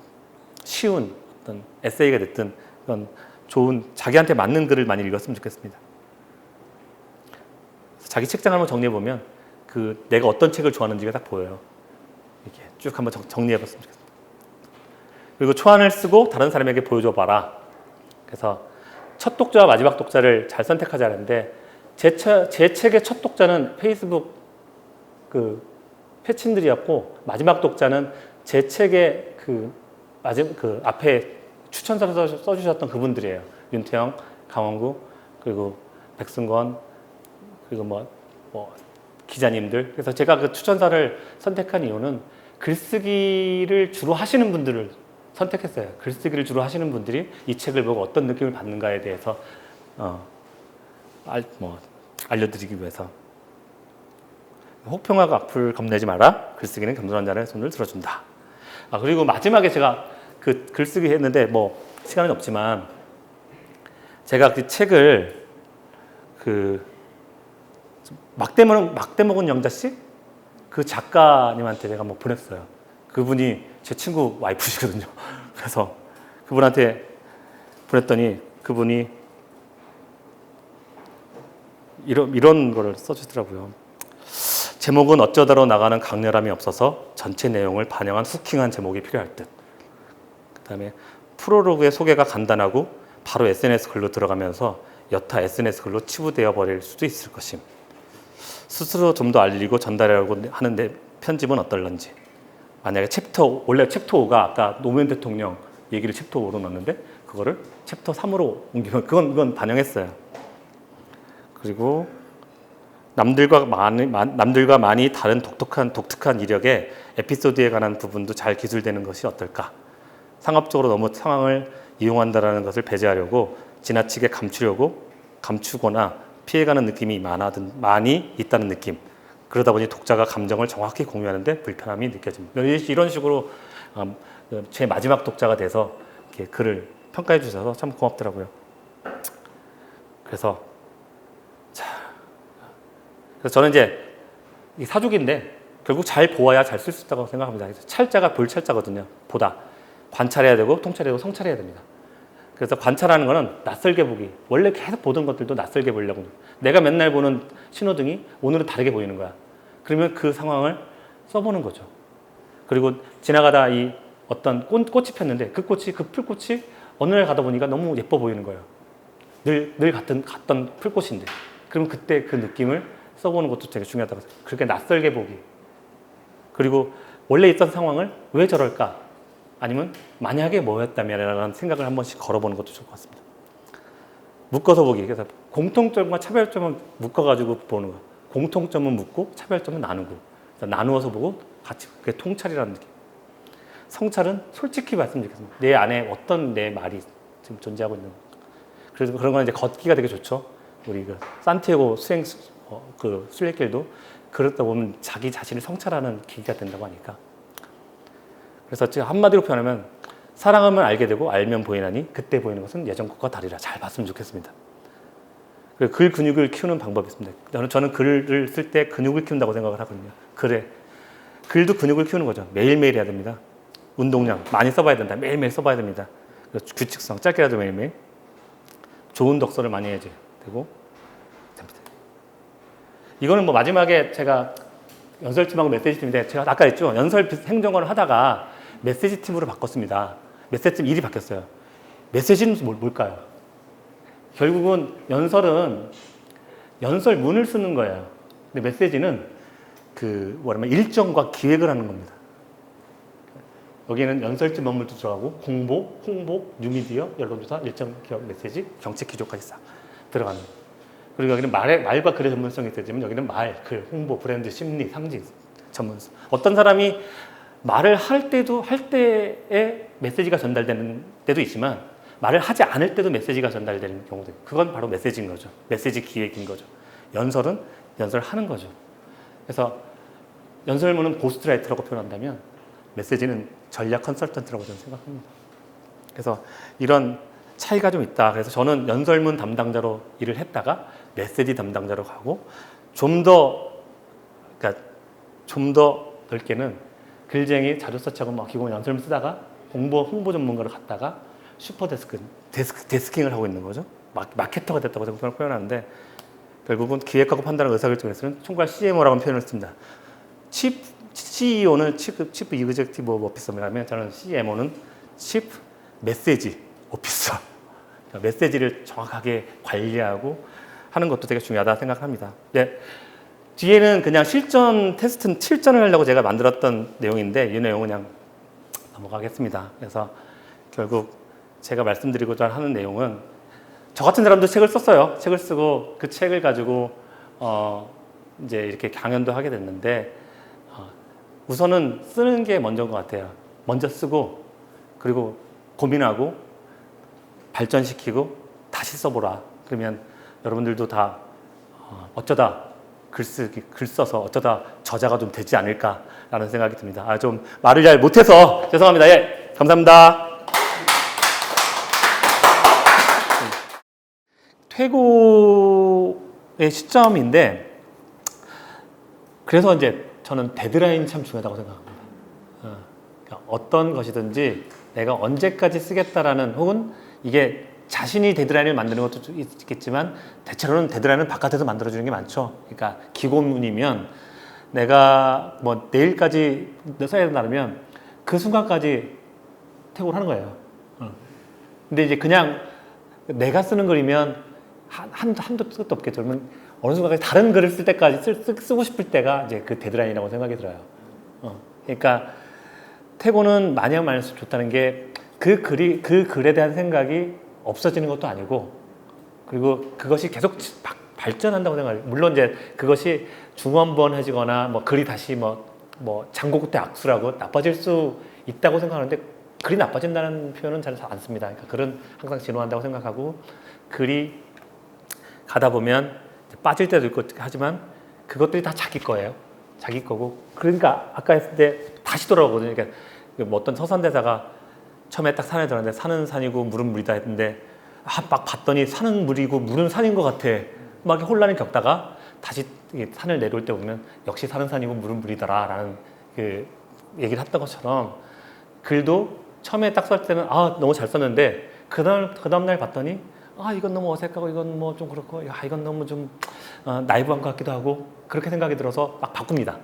쉬운 어떤 에세이가 됐든 그런 좋은 자기한테 맞는 글을 많이 읽었으면 좋겠습니다. 자기 책장을 한번 정리해 보면 그 내가 어떤 책을 좋아하는지가 딱 보여요. 이렇게 쭉 한번 정리해 봤으면 좋겠습니다. 그리고 초안을 쓰고 다른 사람에게 보여줘 봐라. 그래서 첫 독자와 마지막 독자를 잘 선택하자는데 제 책의 첫 독자는 페이스북 그 패친들이었고 마지막 독자는 제 책의 그 앞에 추천서를 써주셨던 그분들이에요. 윤태영, 강원구, 그리고 백승건, 그리고 뭐 기자님들. 그래서 제가 그 추천서를 선택한 이유는 글쓰기를 주로 하시는 분들을 선택했어요. 글쓰기를 주로 하시는 분들이 이 책을 보고 어떤 느낌을 받는가에 대해서 알려드리기 위해서. 혹평하고 악플 겁내지 마라. 글쓰기는 겸손한 자의 손을 들어준다. 그리고 마지막에 제가 그 글쓰기 했는데 뭐 시간은 없지만 제가 그 책을 막대 먹은 영자씨 그 작가님한테 제가 뭐 보냈어요. 그분이 제 친구 와이프시거든요. 그래서 그분한테 보냈더니 그분이 이런 거를 써주더라고요. 제목은 어쩌다로 나가는 강렬함이 없어서 전체 내용을 반영한 후킹한 제목이 필요할 듯. 그다음에 프롤로그의 소개가 간단하고 바로 SNS 글로 들어가면서 여타 SNS 글로 치부되어 버릴 수도 있을 것임. 스스로 좀 더 알리고 전달하려고 하는데 편집은 어떨런지. 만약에 원래 챕터 5가 아까 노무현 대통령 얘기를 챕터 5로 넣었는데 그거를 챕터 3으로 옮기면 그건 반영했어요. 그리고 남들과 많이 다른 독특한 이력의 에피소드에 관한 부분도 잘 기술되는 것이 어떨까? 상업적으로 너무 상황을 이용한다는 것을 배제하려고 지나치게 감추거나 피해가는 느낌이 많이 있다는 느낌. 그러다 보니 독자가 감정을 정확히 공유하는데 불편함이 느껴집니다. 이런 식으로 제 마지막 독자가 돼서 이렇게 글을 평가해 주셔서 참 고맙더라고요. 그래서 저는 이제 이 사족인데 결국 잘 보아야 잘 쓸 수 있다고 생각합니다. 찰자가 볼 찰자거든요. 보다 관찰해야 되고 통찰해야 되고 성찰해야 됩니다. 그래서 관찰하는 거는 낯설게 보기. 원래 계속 보던 것들도 낯설게 보려고. 내가 맨날 보는 신호등이 오늘은 다르게 보이는 거야. 그러면 그 상황을 써보는 거죠. 그리고 지나가다 이 어떤 꽃이 폈는데 그 풀꽃이 어느 날 가다 보니까 너무 예뻐 보이는 거예요. 늘 갔던 풀꽃인데. 그러면 그때 그 느낌을 써보는 것도 되게 중요하다고 생각해요. 그렇게 낯설게 보기. 그리고 원래 있던 상황을 왜 저럴까? 아니면 만약에 뭐였다면 라는 생각을 한 번씩 걸어보는 것도 좋을 것 같습니다. 묶어서 보기. 그래서 공통점과 차별점을 묶어가지고 보는 거. 공통점은 묶고 차별점은 나누고. 나누어서 보고 같이 그게 통찰이라는 느낌. 성찰은 솔직히 말씀드리겠습니다. 내 안에 어떤 내 말이 지금 존재하고 있는 거. 그래서 그런 건 이제 걷기가 되게 좋죠. 우리 그 산티아고 그 순례길도 그러다 보면 자기 자신을 성찰하는 계기가 된다고 하니까. 그래서 제가 한마디로 표현하면 사랑하면 알게 되고 알면 보이나니 그때 보이는 것은 예전 것과 다르라. 잘 봤으면 좋겠습니다. 그리고 글 근육을 키우는 방법이 있습니다. 저는 글을 쓸 때 근육을 키운다고 생각을 하거든요. 글도 근육을 키우는 거죠. 매일매일 해야 됩니다. 운동량 많이 써봐야 된다. 매일매일 써봐야 됩니다. 규칙성 짧게라도 매일매일. 좋은 독서를 많이 해야 되고. 이거는 뭐 마지막에 제가 연설팀하고 메시지팀인데 제가 아까 했죠. 연설 행정관을 하다가 메시지팀으로 바꿨습니다. 메시지팀 일이 바뀌었어요. 메시지는 뭘까요? 결국은 연설은 연설문을 쓰는 거예요. 근데 메시지는 일정과 기획을 하는 겁니다. 여기는 연설팀 업무도 들어가고 공보, 홍보, 뉴미디어, 여론조사, 일정 기업 메시지, 정책 기조까지 싹 들어가는 거예요. 그리고 여기는 말과 글의 전문성이 있지만 여기는 말, 글, 홍보, 브랜드, 심리, 상징 전문성. 어떤 사람이 말을 할 때에 메시지가 전달되는 때도 있지만 말을 하지 않을 때도 메시지가 전달되는 경우도 있고 그건 바로 메시지인 거죠. 메시지 기획인 거죠. 연설은 연설하는 거죠. 그래서 연설문은 고스트라이터라고 표현한다면 메시지는 전략 컨설턴트라고 저는 생각합니다. 그래서 이런 차이가 좀 있다. 그래서 저는 연설문 담당자로 일을 했다가 메시지 담당자로 가고 좀 더 넓게는 글쟁이 자료 서치하고 기본 연설문 쓰다가 홍보 전문가로 갔다가 데스킹을 하고 있는 거죠. 마케터가 됐다고 표현하는데 결국은 기획하고 판단하고 의사결정에서는 총괄 CMO라고 표현을 씁니다. CEO는 치프 이그제큐티브 오피서라면 저는 CMO는 치프 메시지 오피서. 메시지를 정확하게 관리하고 하는 것도 되게 중요하다 생각합니다. 네. 뒤에는 그냥 실전을 하려고 제가 만들었던 내용인데 이 내용은 그냥 넘어가겠습니다. 그래서 결국 제가 말씀드리고자 하는 내용은 저 같은 사람도 책을 썼어요. 책을 쓰고 그 책을 가지고 이제 이렇게 강연도 하게 됐는데 우선은 쓰는 게 먼저인 것 같아요. 먼저 쓰고 그리고 고민하고 발전시키고 다시 써보라. 그러면 여러분들도 다 어쩌다 글 써서 어쩌다 저자가 좀 되지 않을까라는 생각이 듭니다. 좀 말을 잘 못해서 죄송합니다. 예, 감사합니다. 퇴고의 시점인데 그래서 이제 저는 데드라인이 참 중요하다고 생각합니다. 그러니까 어떤 것이든지 내가 언제까지 쓰겠다라는 혹은 이게 자신이 데드라인을 만드는 것도 좀 있겠지만 대체로는 데드라인은 바깥에서 만들어주는 게 많죠. 그러니까 기고문이면 내가 뭐 내일까지 써야 된다면 그 순간까지 태고를 하는 거예요. 근데 이제 그냥 내가 쓰는 글이면 한도 끝도 없겠죠. 그러면 어느 순간까지 다른 글을 쓸 때까지 쓰고 싶을 때가 이제 그 데드라인이라고 생각이 들어요. 그러니까 태고는 많이 하면 많을수록 좋다는 게 그 글에 대한 생각이 없어지는 것도 아니고, 그리고 그것이 계속 발전한다고 생각해요. 물론 이제 그것이 중원번해지거나 뭐 글이 다시 뭐 장고 끝에 악수라고 나빠질 수 있다고 생각하는데, 글이 나빠진다는 표현은 잘 안 씁니다. 그러니까 글은 항상 진화한다고 생각하고, 글이 가다 보면 빠질 때도 있고 하지만 그것들이 다 자기 거예요. 자기 거고. 그러니까 아까 했을 때 다시 돌아오거든요. 그러니까 뭐 어떤 서산대사가 처음에 딱 산에 들었는데 산은 산이고 물은 물이다 했는데 막 봤더니 산은 물이고 물은 산인 것 같아. 막 혼란을 겪다가 다시 산을 내려올 때 보면 역시 산은 산이고 물은 물이더라 라는 그 얘기를 했던 것처럼, 글도 처음에 딱 쓸 때는 너무 잘 썼는데 그 다음 날 봤더니 이건 너무 어색하고 이건 뭐 좀 그렇고 이건 너무 좀 나이브한 것 같기도 하고, 그렇게 생각이 들어서 막 바꿉니다.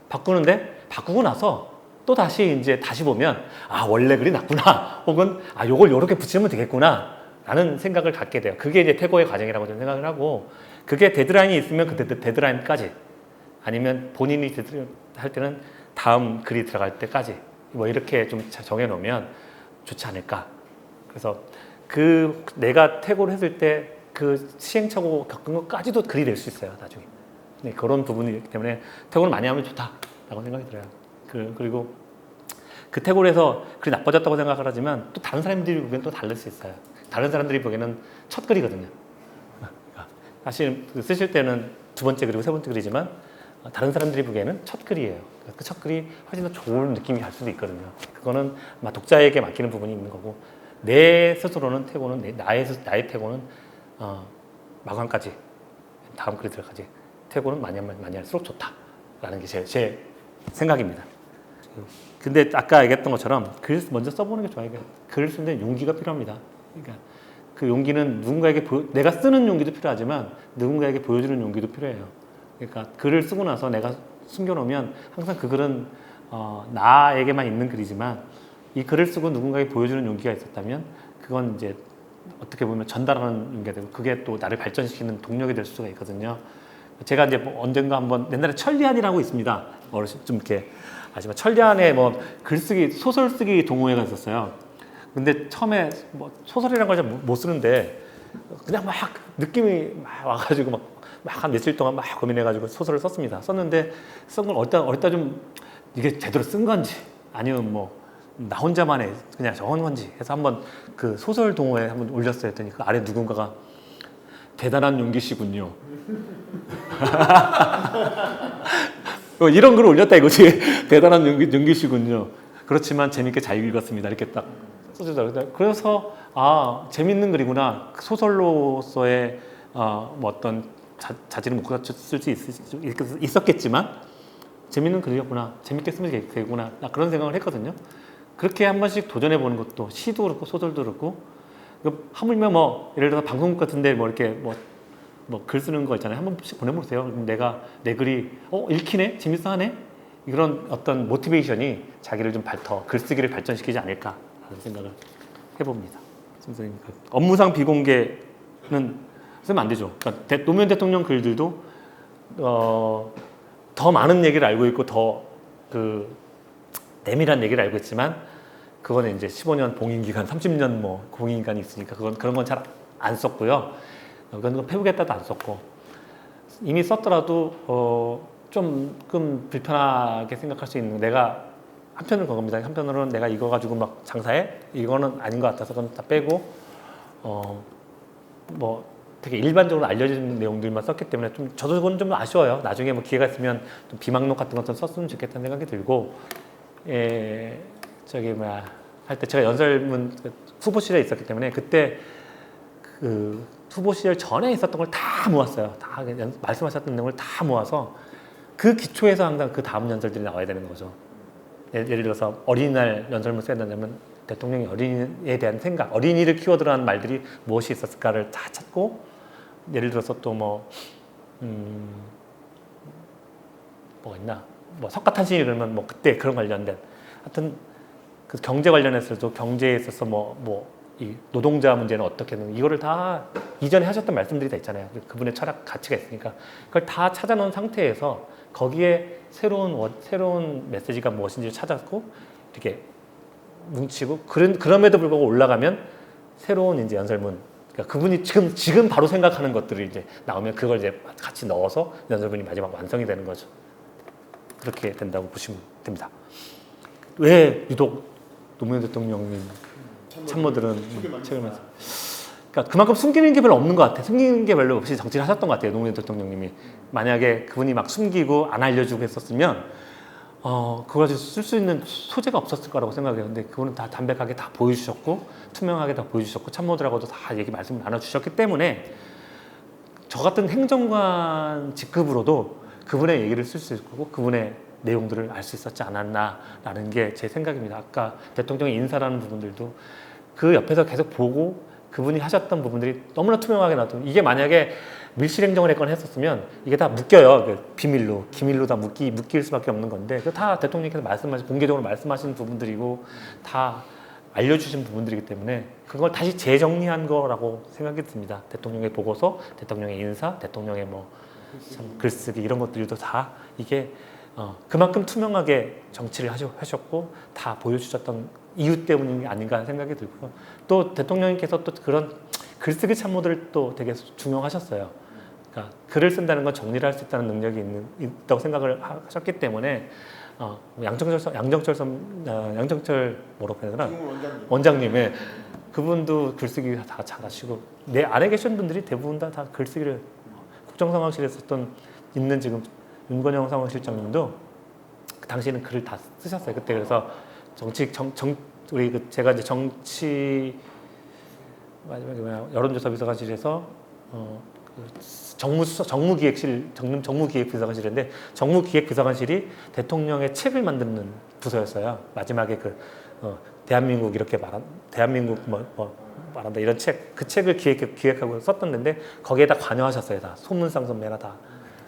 바꾸는데 바꾸고 나서 또 다시 보면 원래 글이 낫구나, 혹은 요걸 요렇게 붙이면 되겠구나 라는 생각을 갖게 돼요. 그게 이제 태고의 과정이라고 저는 생각을 하고, 그게 데드라인이 있으면 그 데드라인까지, 아니면 본인이 할 때는 다음 글이 들어갈 때까지 뭐 이렇게 좀 정해놓으면 좋지 않을까. 그래서 그 내가 태고를 했을 때 그 시행착오 겪은 것까지도 글이 될 수 있어요, 나중에. 네, 그런 부분이기 때문에 태고를 많이 하면 좋다라고 생각이 들어요. 그리고 그 태고를 해서 글이 나빠졌다고 생각을 하지만 또 다른 사람들이 보기에는 또 다를 수 있어요. 다른 사람들이 보기에는 첫 글이거든요. 사실 쓰실 때는 두 번째 글이고 세 번째 글이지만 다른 사람들이 보기에는 첫 글이에요. 그 첫 글이 훨씬 더 좋은 느낌이 갈 수도 있거든요. 그거는 아마 독자에게 맡기는 부분이 있는 거고, 내 스스로는 태고는 나의 태고는 마감까지, 다음 글이 들어가지 태고는 많이 할수록 좋다라는 게 제 생각입니다. 근데 아까 얘기했던 것처럼 글 먼저 써보는 게 좋아요. 글을 쓰는데 용기가 필요합니다. 그러니까 그 용기는 누군가에게 내가 쓰는 용기도 필요하지만 누군가에게 보여주는 용기도 필요해요. 그러니까 글을 쓰고 나서 내가 숨겨놓으면 항상 그 글은 나에게만 있는 글이지만, 이 글을 쓰고 누군가에게 보여주는 용기가 있었다면 그건 이제 어떻게 보면 전달하는 용기가 되고, 그게 또 나를 발전시키는 동력이 될 수가 있거든요. 제가 이제 언젠가 한번, 옛날에 천리안이라고 있습니다. 좀 이렇게 아시면 천리안에 글쓰기, 소설 쓰기 동호회가 있었어요. 근데 처음에 소설이라는 걸 잘 못 쓰는데 그냥 막 느낌이 막 와가지고 막 한 며칠 동안 막 고민해가지고 소설을 썼습니다. 썼는데 쓴 걸 어디다 좀 이게 제대로 쓴 건지 아니면 나 혼자만의 그냥 적은 건지 해서 한번 그 소설 동호회에 한번 올렸어요. 했더니 그 아래 누군가가 대단한 용기시군요. 이런 글을 올렸다 이거지. 대단한 용기시군요. 그렇지만 재밌게 잘 읽었습니다. 이렇게 딱 써주더라고요. 그래서 재밌는 글이구나. 소설로서의 어떤 자질을 못 갖췄을 수 있었겠지만 재밌는 글이었구나. 재밌게 쓰면 되겠구나. 그런 생각을 했거든요. 그렇게 한 번씩 도전해 보는 것도, 시도 그렇고 소설도 그렇고, 하물며 예를 들어서 방송국 같은데 이렇게 글 쓰는 거 있잖아요. 한 번씩 보내보세요. 그럼 내 글이 읽히네? 재밌어하네? 이런 어떤 모티베이션이 자기를 좀 글쓰기를 발전시키지 않을까라는 생각을 해봅니다. 선생님, 업무상 비공개는 쓰면 안 되죠. 그러니까 노무현 대통령 글들도 더 많은 얘기를 알고 있고 더 내밀한 얘기를 알고 있지만, 그거는 이제 15년 봉인기간, 30년 봉인기간이 있으니까 그런 건 잘 안 썼고요. 그건 페북에다도 안 썼고, 이미 썼더라도 조금 불편하게 생각할 수 있는, 내가 한편으로 그겁니다. 한편으로는 내가 이거 가지고 막 장사해? 이거는 아닌 것 같아서 그건 다 빼고 되게 일반적으로 알려진 내용들만 썼기 때문에 저도 그건 좀 아쉬워요. 나중에 기회가 있으면 좀 비망록 같은 것좀 썼으면 좋겠다는 생각이 들고, 할 때 제가 연설문 후보실에 있었기 때문에 그때 그 후보 시절 전에 있었던 걸 다 모았어요. 다 말씀하셨던 내용을 다 모아서 그 기초에서 항상 그 다음 연설들이 나와야 되는 거죠. 예를 들어서 어린이날 연설문 써야 된다면 대통령이 어린이에 대한 생각, 어린이를 키워드로 한 말들이 무엇이 있었을까를 다 찾고, 예를 들어서 또 뭐가 있나, 뭐 석가탄신일 그러면 뭐 그때 그런 관련된, 하여튼 그 경제 관련해서도 경제에 있어서 이 노동자 문제는 어떻게 하는, 이거를 다 이전에 하셨던 말씀들이 다 있잖아요. 그분의 철학 가치가 있으니까 그걸 다 찾아놓은 상태에서 거기에 새로운 메시지가 무엇인지를 찾았고 이렇게 뭉치고, 그럼에도 불구하고 올라가면 새로운 이제 연설문, 그러니까 그분이 지금 바로 생각하는 것들이 이제 나오면 그걸 이제 같이 넣어서 연설문이 마지막 완성이 되는 거죠. 그렇게 된다고 보시면 됩니다. 왜 유독 노무현 대통령님 참모들은 책을 많이, 그러니까 그만큼 숨기는 게 별로 없는 것 같아요. 숨기는 게 별로 없이 정치를 하셨던 것 같아요. 노무현 대통령님이. 만약에 그분이 막 숨기고 안 알려주고 했었으면 그걸 가지고 쓸 수 있는 소재가 없었을 거라고 생각해요. 근데 그분은 다 담백하게 다 보여주셨고 투명하게 다 보여주셨고 참모들하고도 다 말씀을 나눠주셨기 때문에 저 같은 행정관 직급으로도 그분의 얘기를 쓸 수 있고 그분의 내용들을 알 수 있었지 않았나라는 게 제 생각입니다. 아까 대통령의 인사라는 부분들도 그 옆에서 계속 보고 그분이 하셨던 부분들이 너무나 투명하게 놔두고, 이게 만약에 밀실행정을 했었으면 이게 다 묶여요. 그 비밀로, 기밀로 다 묶일 수밖에 없는 건데, 그 다 대통령께서 공개적으로 말씀하신 부분들이고 다 알려주신 부분들이기 때문에 그걸 다시 재정리한 거라고 생각이 듭니다. 대통령의 보고서, 대통령의 인사, 대통령의 글쓰기 이런 것들도 다 이게 그만큼 투명하게 정치를 하셨고 다 보여주셨던 이유 때문이 아닌가 생각이 들고요. 또 대통령님께서 또 그런 글쓰기 참모들을 또 되게 중용하셨어요. 그러니까 글을 쓴다는 건 정리를 할 수 있다는 능력이 있다고 생각을 하셨기 때문에 양정철 뭐라고 해야 되나? 원장님의 그분도 글쓰기 다 잘하시고, 내 안에 계신 분들이 대부분 다 글쓰기를, 국정상황실에 있는 지금 윤건영 상황실장님도 그 당시에는 글을 다 쓰셨어요. 그때 그래서 제가 이제 정치 마지막에 여론조사 비서관실에서 정무기획비서관실인데 정무기획비서관실이 대통령의 책을 만드는 부서였어요. 마지막에 대한민국 이렇게 대한민국 말한다 이런 그 책을 기획하고 썼던 데인데 거기에다 관여하셨어요. 다 소문상 선배나 다.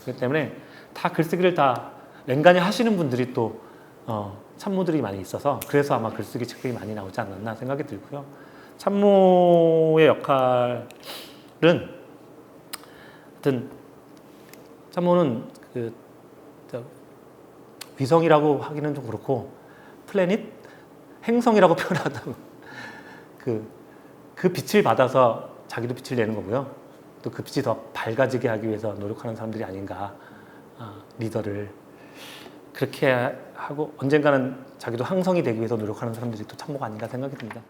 그렇기 때문에 다 글쓰기를 다 맹간히 하시는 분들이 또 참모들이 많이 있어서 그래서 아마 글쓰기 책들이 많이 나오지 않았나 생각이 들고요. 참모의 역할은, 하여튼 참모는 위성이라고 하기는 좀 그렇고 플래닛? 행성이라고 표현하다고 그 빛을 받아서 자기도 빛을 내는 거고요. 또 그 빛이 더 밝아지게 하기 위해서 노력하는 사람들이 아닌가. 리더를 그렇게 하고 언젠가는 자기도 항성이 되기 위해서 노력하는 사람들이 또 참모가 아닌가 생각이 듭니다.